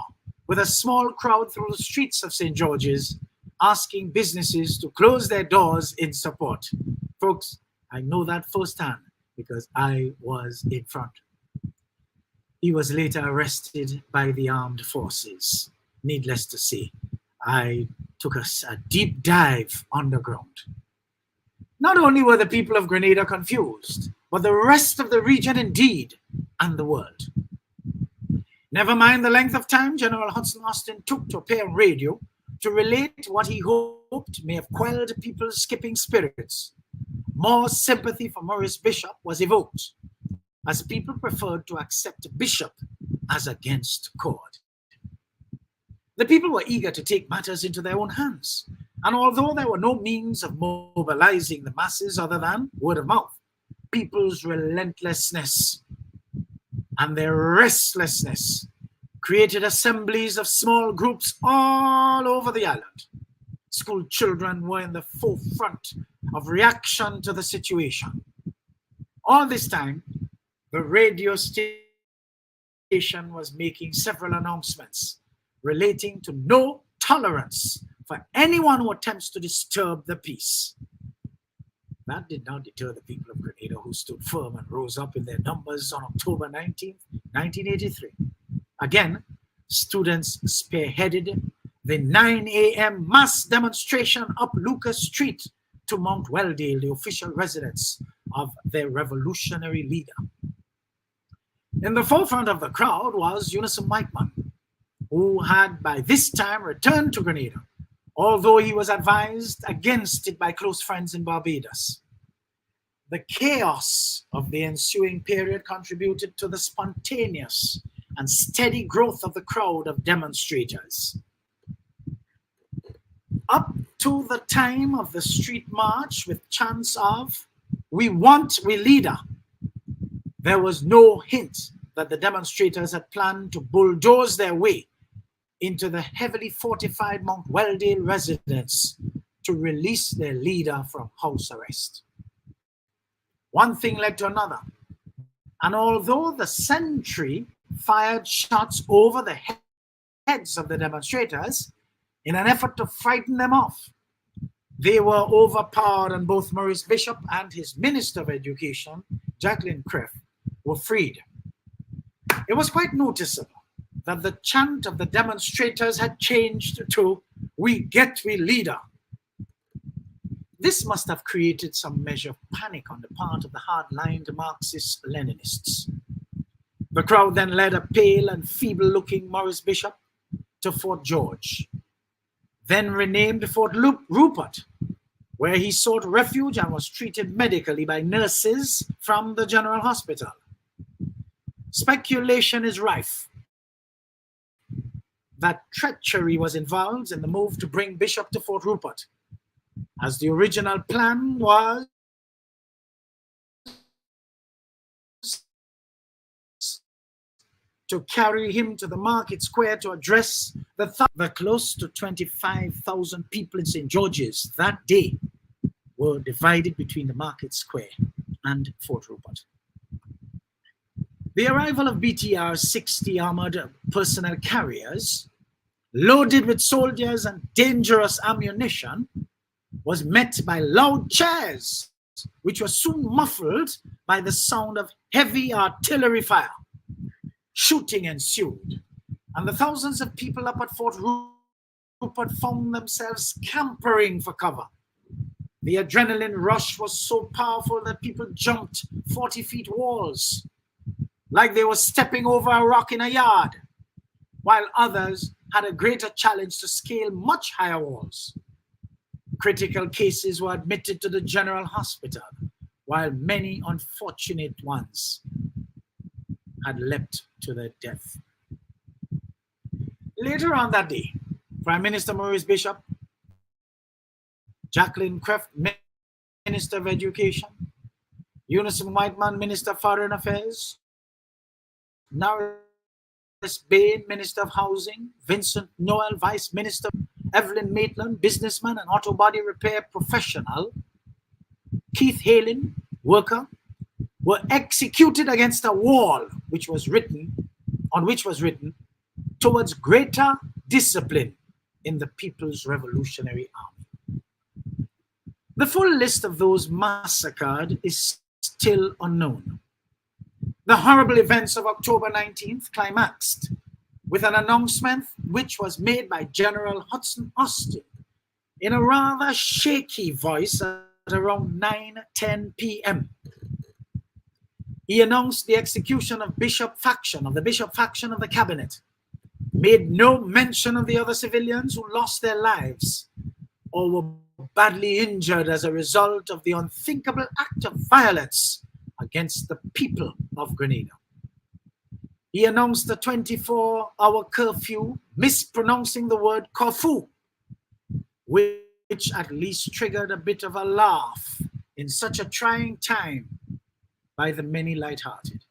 with a small crowd through the streets of St. George's, asking businesses to close their doors in support. Folks, I know that firsthand because I was in front. He was later arrested by the armed forces. Needless to say, I took a deep dive underground. Not only were the people of Grenada confused, but the rest of the region indeed, and the world. Never mind the length of time General Hudson Austin took to appear on radio to relate what he hoped may have quelled people's skipping spirits. More sympathy for Maurice Bishop was evoked, as people preferred to accept Bishop as against Cord. The people were eager to take matters into their own hands, and although there were no means of mobilizing the masses other than word of mouth, people's relentlessness and their restlessness created assemblies of small groups all over the island. School children were in the forefront of reaction to the situation. All this time, the radio station was making several announcements relating to no tolerance for anyone who attempts to disturb the peace. That did not deter the people of Grenada, who stood firm and rose up in their numbers on October 19th, 1983. Again, students spearheaded the 9 a.m. mass demonstration up Lucas Street to Mount Welldale, the official residence of their revolutionary leader. In the forefront of the crowd was Unison Whiteman, who had by this time returned to Grenada, although he was advised against it by close friends in Barbados. The chaos of the ensuing period contributed to the spontaneous and steady growth of the crowd of demonstrators. Up to the time of the street march with chants of "We want, we leader," there was no hint that the demonstrators had planned to bulldoze their way into the heavily fortified Mount Welldale residence to release their leader from house arrest. One thing led to another, and although the sentry fired shots over the heads of the demonstrators in an effort to frighten them off, they were overpowered, and both Maurice Bishop and his Minister of Education, Jacqueline Kreff, were freed. It was quite noticeable that the chant of the demonstrators had changed to "We get, we leader." This must have created some measure of panic on the part of the hard-lined Marxist-Leninists. The crowd then led a pale and feeble-looking Maurice Bishop to Fort George, then renamed Fort Rupert, where he sought refuge and was treated medically by nurses from the General Hospital. Speculation is rife that treachery was involved in the move to bring Bishop to Fort Rupert, as the original plan was to carry him to the market square to address the close to 25,000 people in St. George's that day were divided between the market square and Fort Rupert. The arrival of BTR 60 armored personnel carriers, loaded with soldiers and dangerous ammunition, was met by loud cheers, which were soon muffled by the sound of heavy artillery fire. Shooting ensued, and the thousands of people up at Fort Rupert found themselves scampering for cover. The adrenaline rush was so powerful that people jumped 40-feet walls like they were stepping over a rock in a yard, while others had a greater challenge to scale much higher walls. Critical cases were admitted to the General Hospital, while many unfortunate ones had leapt to their death. Later on that day, Prime Minister Maurice Bishop, Jacqueline Kreff, Minister of Education, Unison Whiteman, Minister of Foreign Affairs, Norris Bain, Minister of Housing, Vincent Noel, Vice Minister, Evelyn Maitland, businessman and auto body repair professional, Keith Halen, worker, were executed against a wall on which was written, "Towards greater discipline in the People's Revolutionary Army." The full list of those massacred is still unknown. The horrible events of October 19th climaxed with an announcement which was made by General Hudson Austin in a rather shaky voice at around 9:10 p.m. He announced the execution of the Bishop faction of the cabinet, made no mention of the other civilians who lost their lives or were badly injured as a result of the unthinkable act of violence against the people of Grenada. He announced a 24-hour curfew, mispronouncing the word Corfu, which at least triggered a bit of a laugh in such a trying time by the many light-hearted.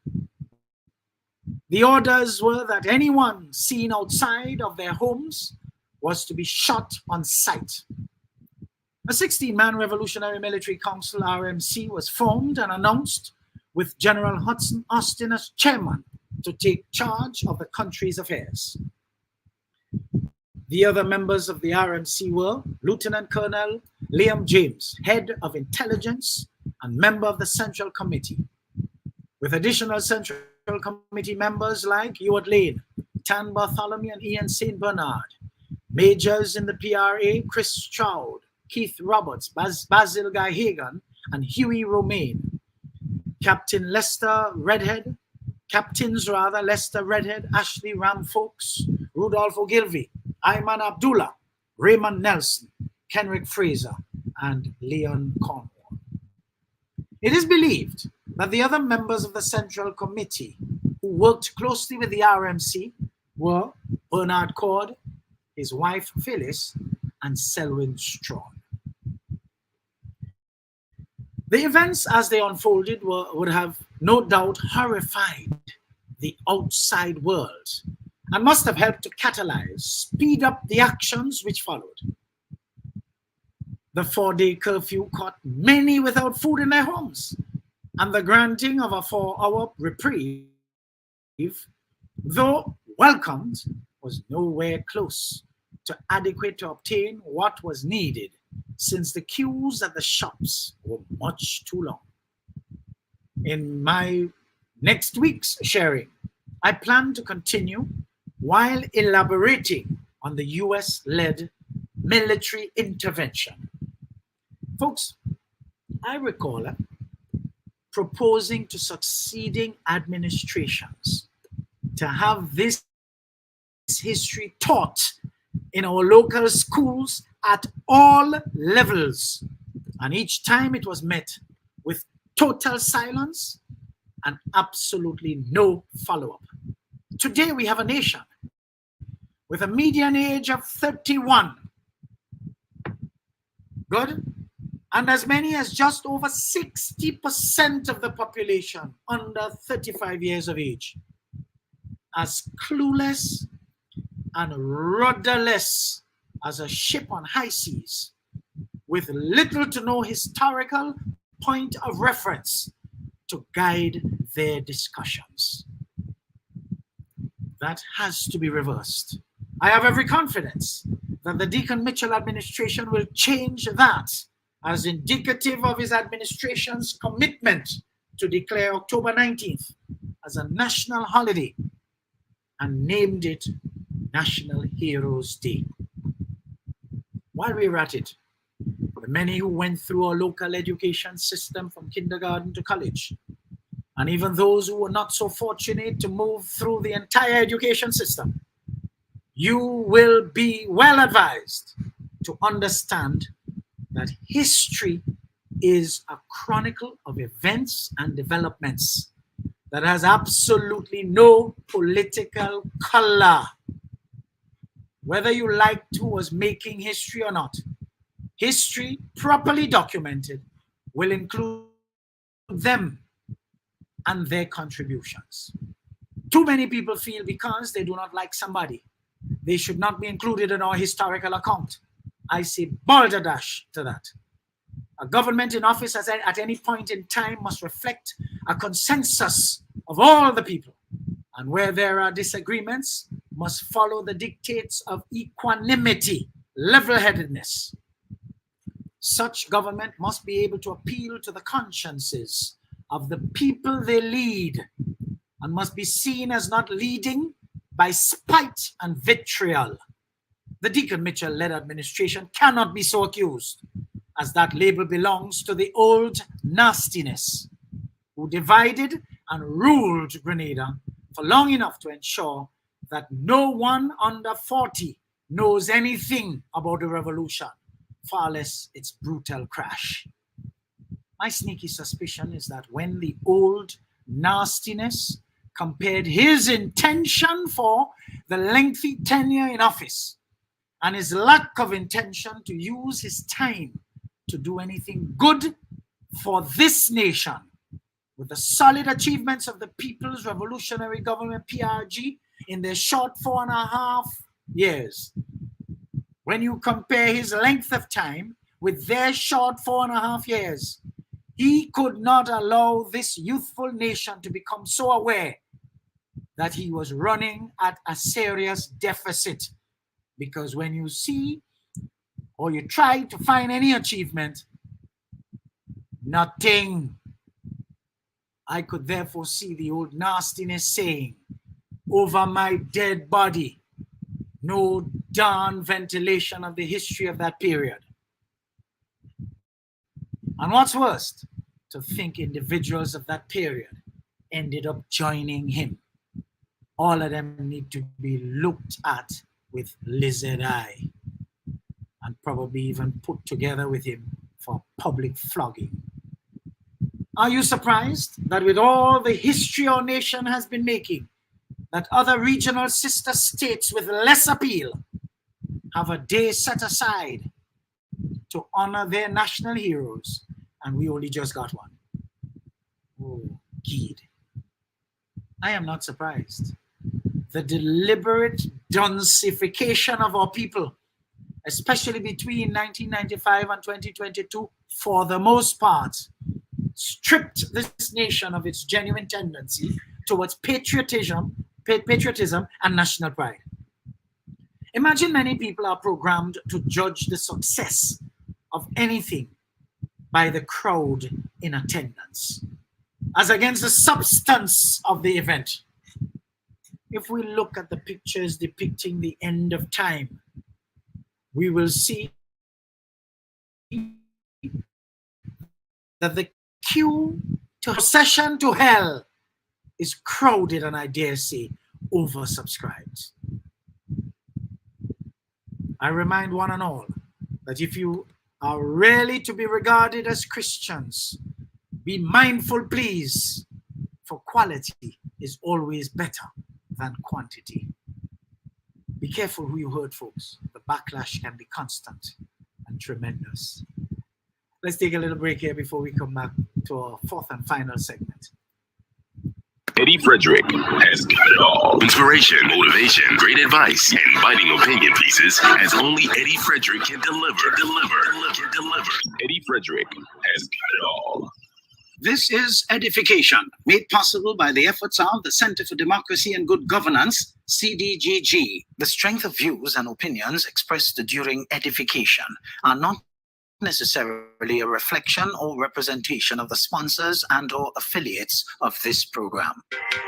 The orders were that anyone seen outside of their homes was to be shot on sight. A 16-man Revolutionary Military Council, RMC, was formed and announced with General Hudson Austin as chairman to take charge of the country's affairs. The other members of the RMC were Lieutenant Colonel Liam James, head of intelligence and member of the Central Committee, with additional Central Committee members like Ewart Lane, Tan Bartholomew, and Ian St. Bernard, majors in the PRA, Chris Stroud, Keith Roberts, Basil Guy Hagan, and Huey Romaine, Captains Lester Redhead, Ashley Ram Folks, Rudolph Ogilvie, Ayman Abdullah, Raymond Nelson, Kenrick Fraser, and Leon Cornwall. It is believed that the other members of the Central Committee who worked closely with the RMC were Bernard Cord, his wife Phyllis, and Selwyn Strawn. The events as they unfolded would have no doubt horrified the outside world and must have helped to catalyze, speed up the actions which followed. The 4-day curfew caught many without food in their homes, and the granting of a 4-hour reprieve, though welcomed, was nowhere close to adequate to obtain what was needed, since the queues at the shops were much too long. In my next week's sharing, I plan to continue while elaborating on the US-led military intervention. Folks, I recall proposing to succeeding administrations to have this history taught in our local schools at all levels, and each time it was met with total silence and absolutely no follow-up. Today we have a nation with a median age of 31. Good? And as many as just over 60% of the population under 35 years of age, as clueless and rudderless as a ship on high seas, with little to no historical point of reference to guide their discussions. That has to be reversed. I have every confidence that the Deacon Mitchell administration will change that, as indicative of his administration's commitment to declare October 19th as a national holiday and named it National Heroes Day. While we're at it, the many who went through our local education system from kindergarten to college, and even those who were not so fortunate to move through the entire education system, you will be well advised to understand that history is a chronicle of events and developments that has absolutely no political color. Whether you liked who was making history or not, history properly documented will include them and their contributions. Too many people feel because they do not like somebody, they should not be included in our historical account. I say balderdash to that. A government in office at any point in time must reflect a consensus of all the people, and where there are disagreements, must follow the dictates of equanimity, level-headedness. Such government must be able to appeal to the consciences of the people they lead, and must be seen as not leading by spite and vitriol. The Deacon Mitchell-led administration cannot be so accused, as that label belongs to the old nastiness, who divided and ruled Grenada for long enough to ensure that no one under 40 knows anything about the revolution, far less its brutal crash. My sneaky suspicion is that when the old nastiness compared his intention for the lengthy tenure in office and his lack of intention to use his time to do anything good for this nation, with the solid achievements of the People's Revolutionary Government, PRG, in their short 4.5 years. When you compare his length of time with their short 4.5 years, He could not allow this youthful nation to become so aware that he was running at a serious deficit. Because when you see or you try to find any achievement, nothing. I could therefore see the old nastiness saying, over my dead body, no darn ventilation of the history of that period. And what's worst, to think individuals of that period ended up joining him. All of them need to be looked at with lizard eye and probably even put together with him for public flogging. Are you surprised that with all the history our nation has been making, that other regional sister states with less appeal have a day set aside to honor their national heroes, and we only just got one? Oh, Gid. I am not surprised. The deliberate dunsification of our people, especially between 1995 and 2022, for the most part, stripped this nation of its genuine tendency towards patriotism and national pride. Imagine many people are programmed to judge the success of anything by the crowd in attendance, as against the substance of the event. If we look at the pictures depicting the end of time, we will see that the queue to procession to hell is crowded and, I dare say, oversubscribed. I remind one and all that if you are really to be regarded as Christians, be mindful, please, for quality is always better than quantity. Be careful who you hurt, folks. The backlash can be constant and tremendous. Let's take a little break here before we come back to our fourth and final segment. Eddie Frederick has got it all. Inspiration, motivation, great advice, and biting opinion pieces as only Eddie Frederick can deliver. Eddie Frederick has got it all. This is Edification, made possible by the efforts of the Center for Democracy and Good Governance, CDGG. The strength of views and opinions expressed during edification are not necessarily a reflection or representation of the sponsors and or affiliates of this program.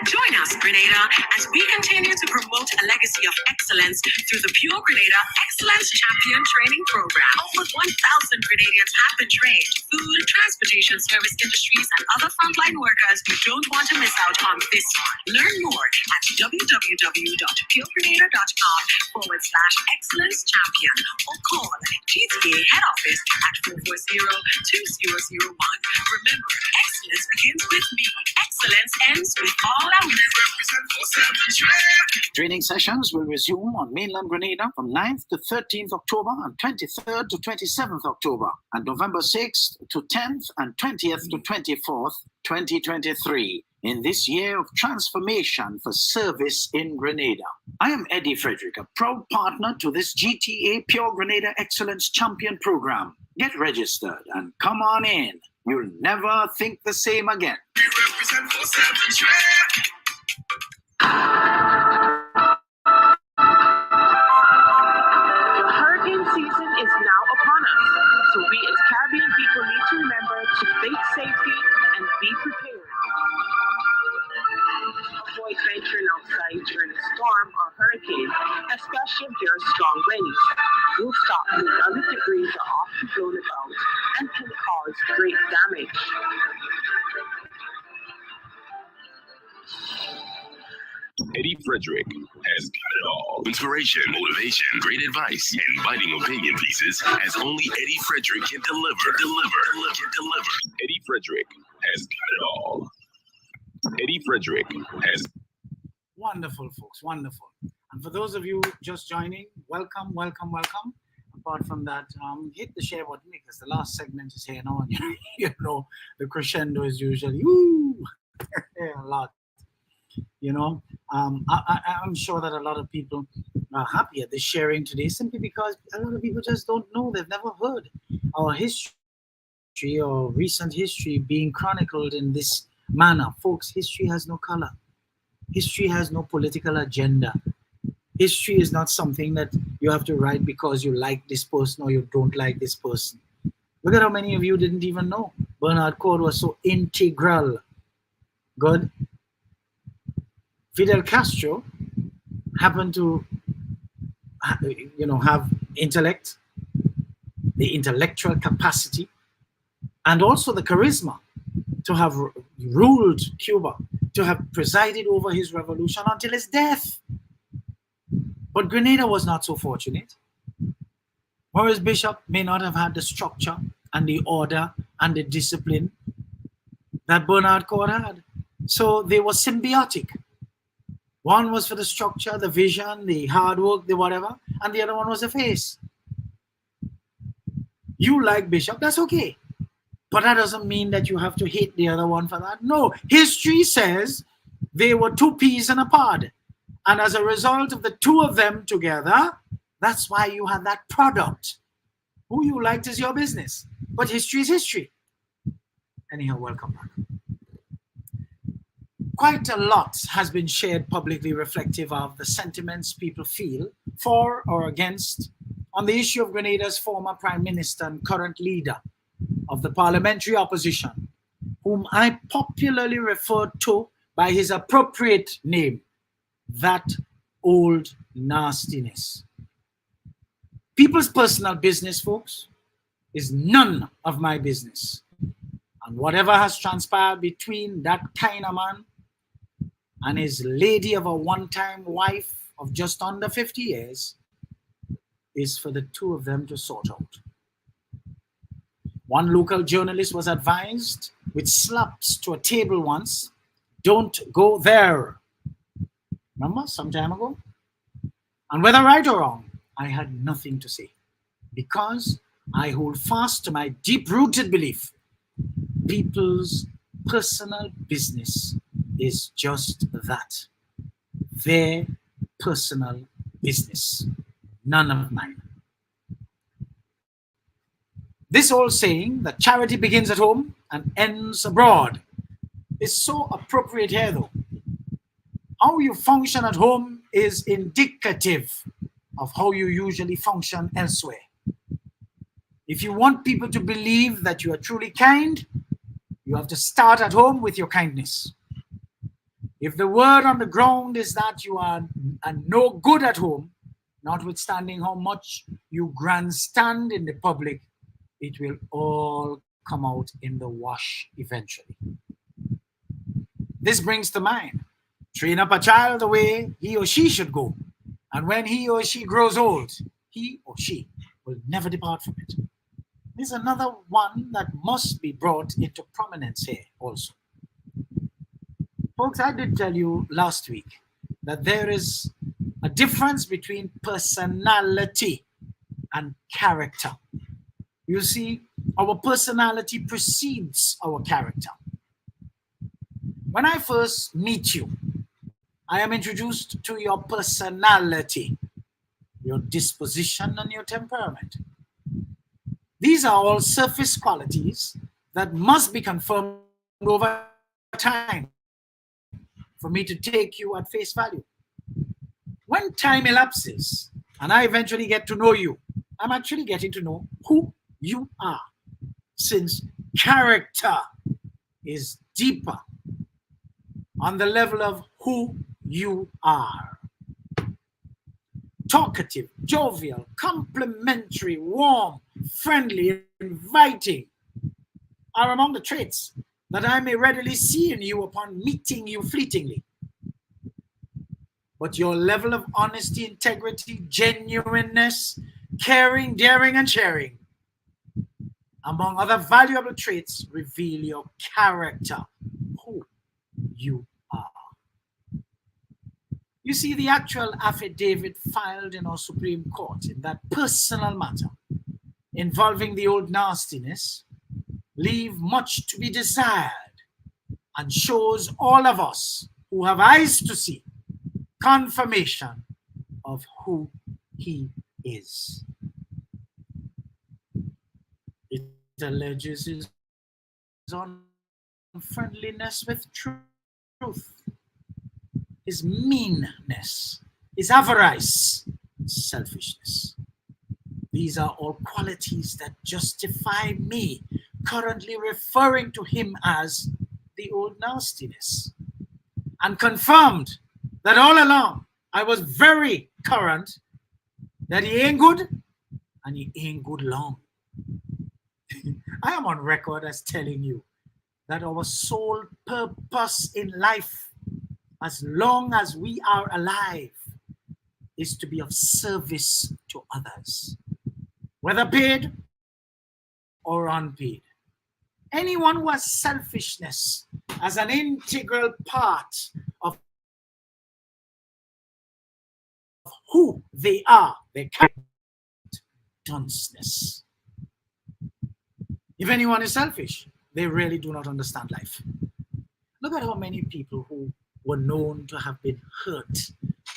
Join us, Grenada, as we continue to promote a legacy of excellence through the Pure Grenada Excellence Champion Training Program. Over 1,000 Grenadians have been trained. Food, transportation, service industries, and other frontline workers who don't want to miss out on this one. Learn more at www.puregrenada.com/excellence champion or call GTA head office at 440-2001. Remember, excellence begins with me. Excellence ends with all our Training sessions will resume on mainland Grenada from 9th to 13th October and 23rd to 27th October, and November 6th to 10th and 20th to 24th, 2023. In this year of transformation for service in Grenada. I am Eddie Frederick, a proud partner to this GTA Pure Grenada Excellence Champion Program. Get registered and come on in. You'll never think the same again. We represent for Hurricane season is now upon us, so we as Caribbean people need to remember to think safety and be prepared. Avoid venturing outside during a storm or hurricane, especially if there are strong winds. Rooftop and other debris are often blown about and can cause great damage. Eddie Frederick has got it all. Inspiration, motivation, great advice, and biting opinion pieces as only Eddie Frederick can deliver. Eddie Frederick has got it all. Eddie Frederick has... Wonderful, folks, wonderful. And for those of you just joining, welcome. Apart from that, hit the share button because the last segment is here now. And you know, the crescendo is usually, a lot. You know, I'm sure that a lot of people are happy at this sharing today simply because a lot of people just don't know. They've never heard our history or recent history being chronicled in this manner. Folks, history has no color. History has no political agenda. History is not something that you have to write because you like this person or you don't like this person. Look at how many of you didn't even know Bernard Cord was so integral. Good. Fidel Castro happened to, have intellect, the intellectual capacity, and also the charisma to have ruled Cuba, to have presided over his revolution until his death. But Grenada was not so fortunate. Maurice Bishop may not have had the structure and the order and the discipline that Bernard Cord had. So they were symbiotic. One was for the structure, the vision, the hard work, the whatever, and the other one was the face. You like Bishop, that's okay. But that doesn't mean that you have to hate the other one for that. No, history says they were two peas in a pod. And as a result of the two of them together, that's why you have that product. Who you liked is your business. But history is history. Anyhow, welcome back. Quite a lot has been shared publicly reflective of the sentiments people feel for or against on the issue of Grenada's former Prime Minister and current leader of the parliamentary opposition, whom I popularly refer to by his appropriate name, that old nastiness. People's personal business, folks, is none of my business. And whatever has transpired between that kind of man and his lady of a one-time wife of just under 50 years is for the two of them to sort out. One local journalist was advised with slaps to a table once, don't go there. Remember, some time ago? And whether right or wrong, I had nothing to say because I hold fast to my deep-rooted belief. People's personal business is just that. Their personal business. None of mine. This old saying that charity begins at home and ends abroad is so appropriate here though. How you function at home is indicative of how you usually function elsewhere. If you want people to believe that you are truly kind, you have to start at home with your kindness. If the word on the ground is that you are no good at home, notwithstanding how much you grandstand in the public, it will all come out in the wash eventually. This brings to mind, train up a child the way he or she should go. And when he or she grows old, he or she will never depart from it. There's another one that must be brought into prominence here also. Folks, I did tell you last week that there is a difference between personality and character. You see, our personality precedes our character. When I first meet you, I am introduced to your personality, your disposition, and your temperament. These are all surface qualities that must be confirmed over time for me to take you at face value. When time elapses and I eventually get to know you, I'm actually getting to know who you are, since character is deeper on the level of who you are. Talkative, jovial, complimentary, warm, friendly, inviting are among the traits that I may readily see in you upon meeting you fleetingly. But your level of honesty, integrity, genuineness, caring, daring, and sharing, among other valuable traits, reveal your character, who you are. You see, the actual affidavit filed in our Supreme Court in that personal matter involving the old nastiness leave much to be desired and shows all of us who have eyes to see confirmation of who he is. It alleges his unfriendliness with truth, his meanness, his avarice, selfishness. These are all qualities that justify me currently referring to him as the old nastiness, and confirmed that all along I was very current that he ain't good and he ain't good long. I am on record as telling you that our sole purpose in life, as long as we are alive, is to be of service to others, whether paid or unpaid. Anyone who has selfishness as an integral part of who they are, they carry dunceness. If anyone is selfish, they really do not understand life. Look at how many people who were known to have been hurt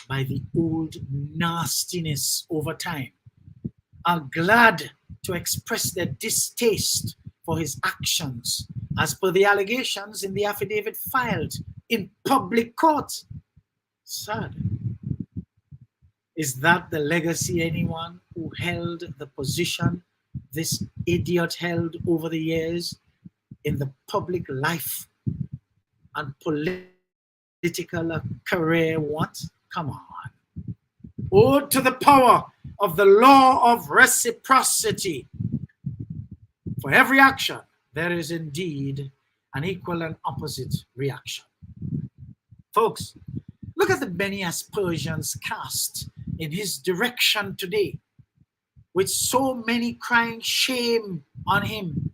by the old nastiness over time are glad to express their distaste for his actions, as per the allegations in the affidavit filed in public court. Sad. Is that the legacy anyone who held the position this idiot held over the years in the public life and political career? What? Come on. Ode to the power of the law of reciprocity. For every action, there is indeed an equal and opposite reaction. Folks, look at the many aspersions cast in his direction today, with so many crying shame on him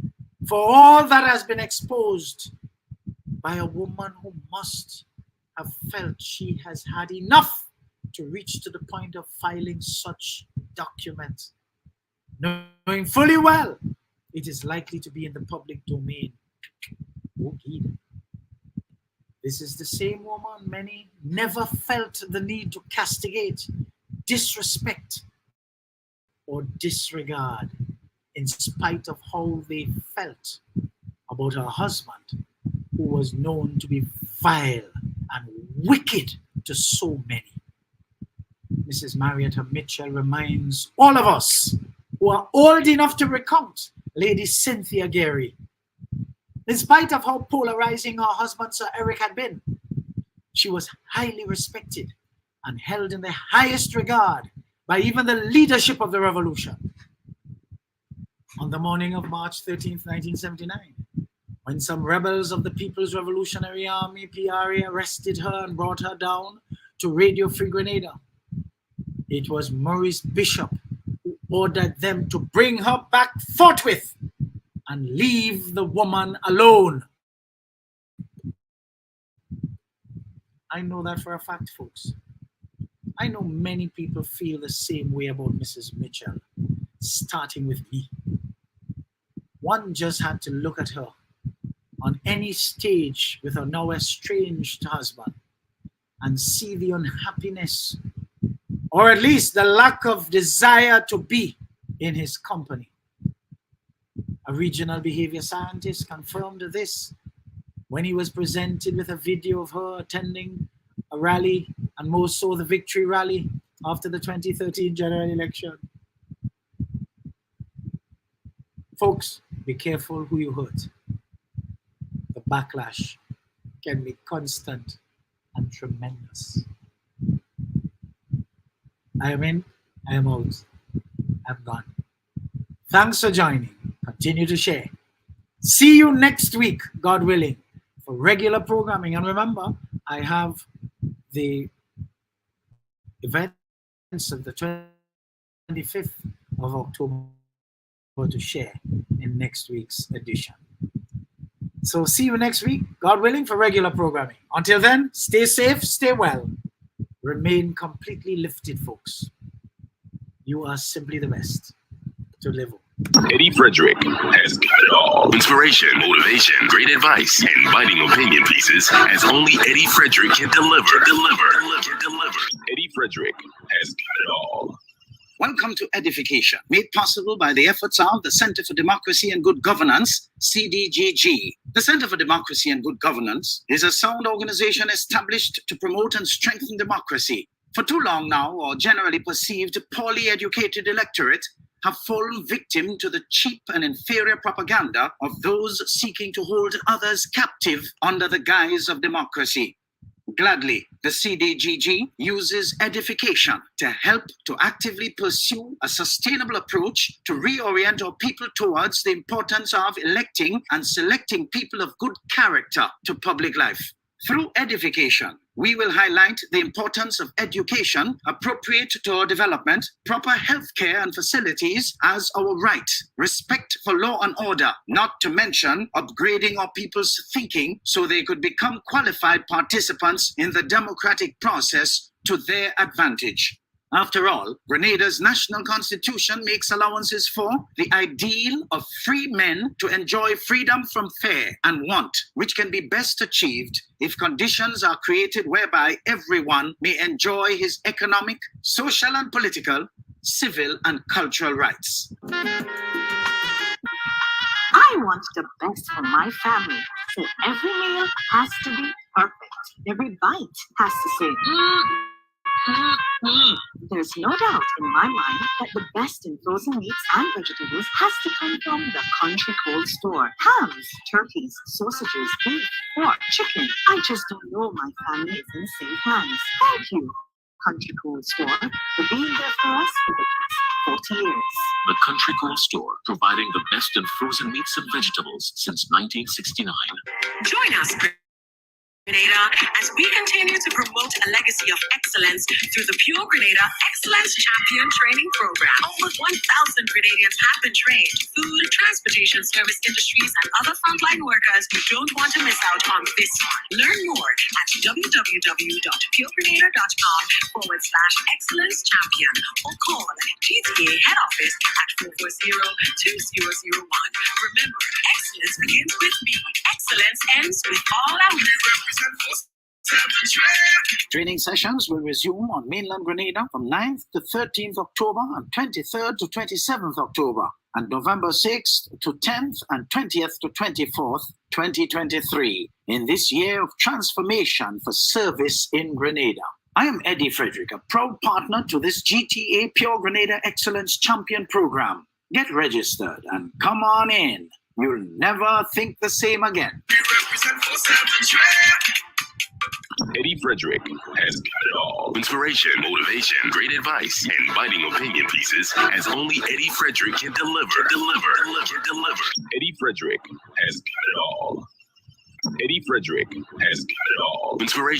for all that has been exposed by a woman who must have felt she has had enough to reach to the point of filing such document, knowing fully well it is likely to be in the public domain. Okay. This is the same woman many never felt the need to castigate, disrespect, or disregard, in spite of how they felt about her husband, who was known to be vile and wicked to so many. Mrs. Marietta Mitchell reminds all of us who are old enough to recount Lady Cynthia Gary. In spite of how polarizing her husband Sir Eric had been, she was highly respected and held in the highest regard by even the leadership of the revolution. On the morning of March 13th, 1979, when some rebels of the People's Revolutionary Army, PRA, arrested her and brought her down to Radio Free Grenada, it was Maurice Bishop who ordered them to bring her back forthwith and leave the woman alone. I know that for a fact, folks. I know many people feel the same way about Mrs. Mitchell, starting with me. One just had to look at her on any stage with her now estranged husband and see the unhappiness, or at least the lack of desire to be in his company. A regional behavior scientist confirmed this when he was presented with a video of her attending a rally, and more so the victory rally after the 2013 general election. Folks, be careful who you hurt. The backlash can be constant and tremendous. I am in, I am out, I'm gone. Thanks for joining. Continue to share. See you next week, God willing, for regular programming. And remember, I have the events of the 25th of October to share in next week's edition. So see you next week, God willing, for regular programming. Until then, stay safe, stay well. Remain completely lifted, folks. You are simply the best to live on. Eddie Frederick has got it all. Inspiration, motivation, great advice, and biting opinion pieces as only Eddie Frederick can deliver. Eddie Frederick has got it all. Welcome Welcome to Edification, made possible by the efforts of the Center for Democracy and Good Governance, CDGG. The Center for Democracy and Good Governance is a sound organization established to promote and strengthen democracy. For too long now, our generally perceived poorly educated electorate have fallen victim to the cheap and inferior propaganda of those seeking to hold others captive under the guise of democracy. Gladly, the CDGG uses edification to help to actively pursue a sustainable approach to reorient our people towards the importance of electing and selecting people of good character to public life. Through edification, we will highlight the importance of education appropriate to our development, proper health care and facilities as our right, respect for law and order, not to mention upgrading our people's thinking so they could become qualified participants in the democratic process to their advantage. After all, Grenada's national constitution makes allowances for the ideal of free men to enjoy freedom from fear and want, which can be best achieved if conditions are created whereby everyone may enjoy his economic, social and political, civil and cultural rights. I want the best for my family, so every meal has to be perfect. Every bite has to say, There's no doubt in my mind that the best in frozen meats and vegetables has to come from the country cold store. Hams, turkeys, sausages, beef, pork, chicken. I just don't know my family is in safe hands. Thank you, Country Cold Store, for being there for us for the past 40 years. The Country Cold Store, providing the best in frozen meats and vegetables since 1969. Join us, Grenada, as we continue to promote a legacy of excellence through the Pure Grenada Excellence Champion Training Program. Over 1,000 Grenadians have been trained. Food, transportation, service industries, and other frontline workers who don't want to miss out on this one. Learn more at www.puregrenada.com/excellence champion or call GTA head office at 440-2001. Remember, excellence begins with me. Excellence ends with all our Training sessions will resume on mainland Grenada from 9th to 13th October and 23rd to 27th October, and November 6th to 10th and 20th to 24th, 2023, in this year of transformation for service in Grenada. I am Eddie Frederick, a proud partner to this GTA Pure Grenada Excellence Champion Program. Get registered and come on in. You'll never think the same again. Eddie Frederick has got it all. Inspiration, motivation, great advice, and biting opinion pieces as only Eddie Frederick can deliver. Eddie Frederick has got it all. Eddie Frederick has got it all. Inspiration.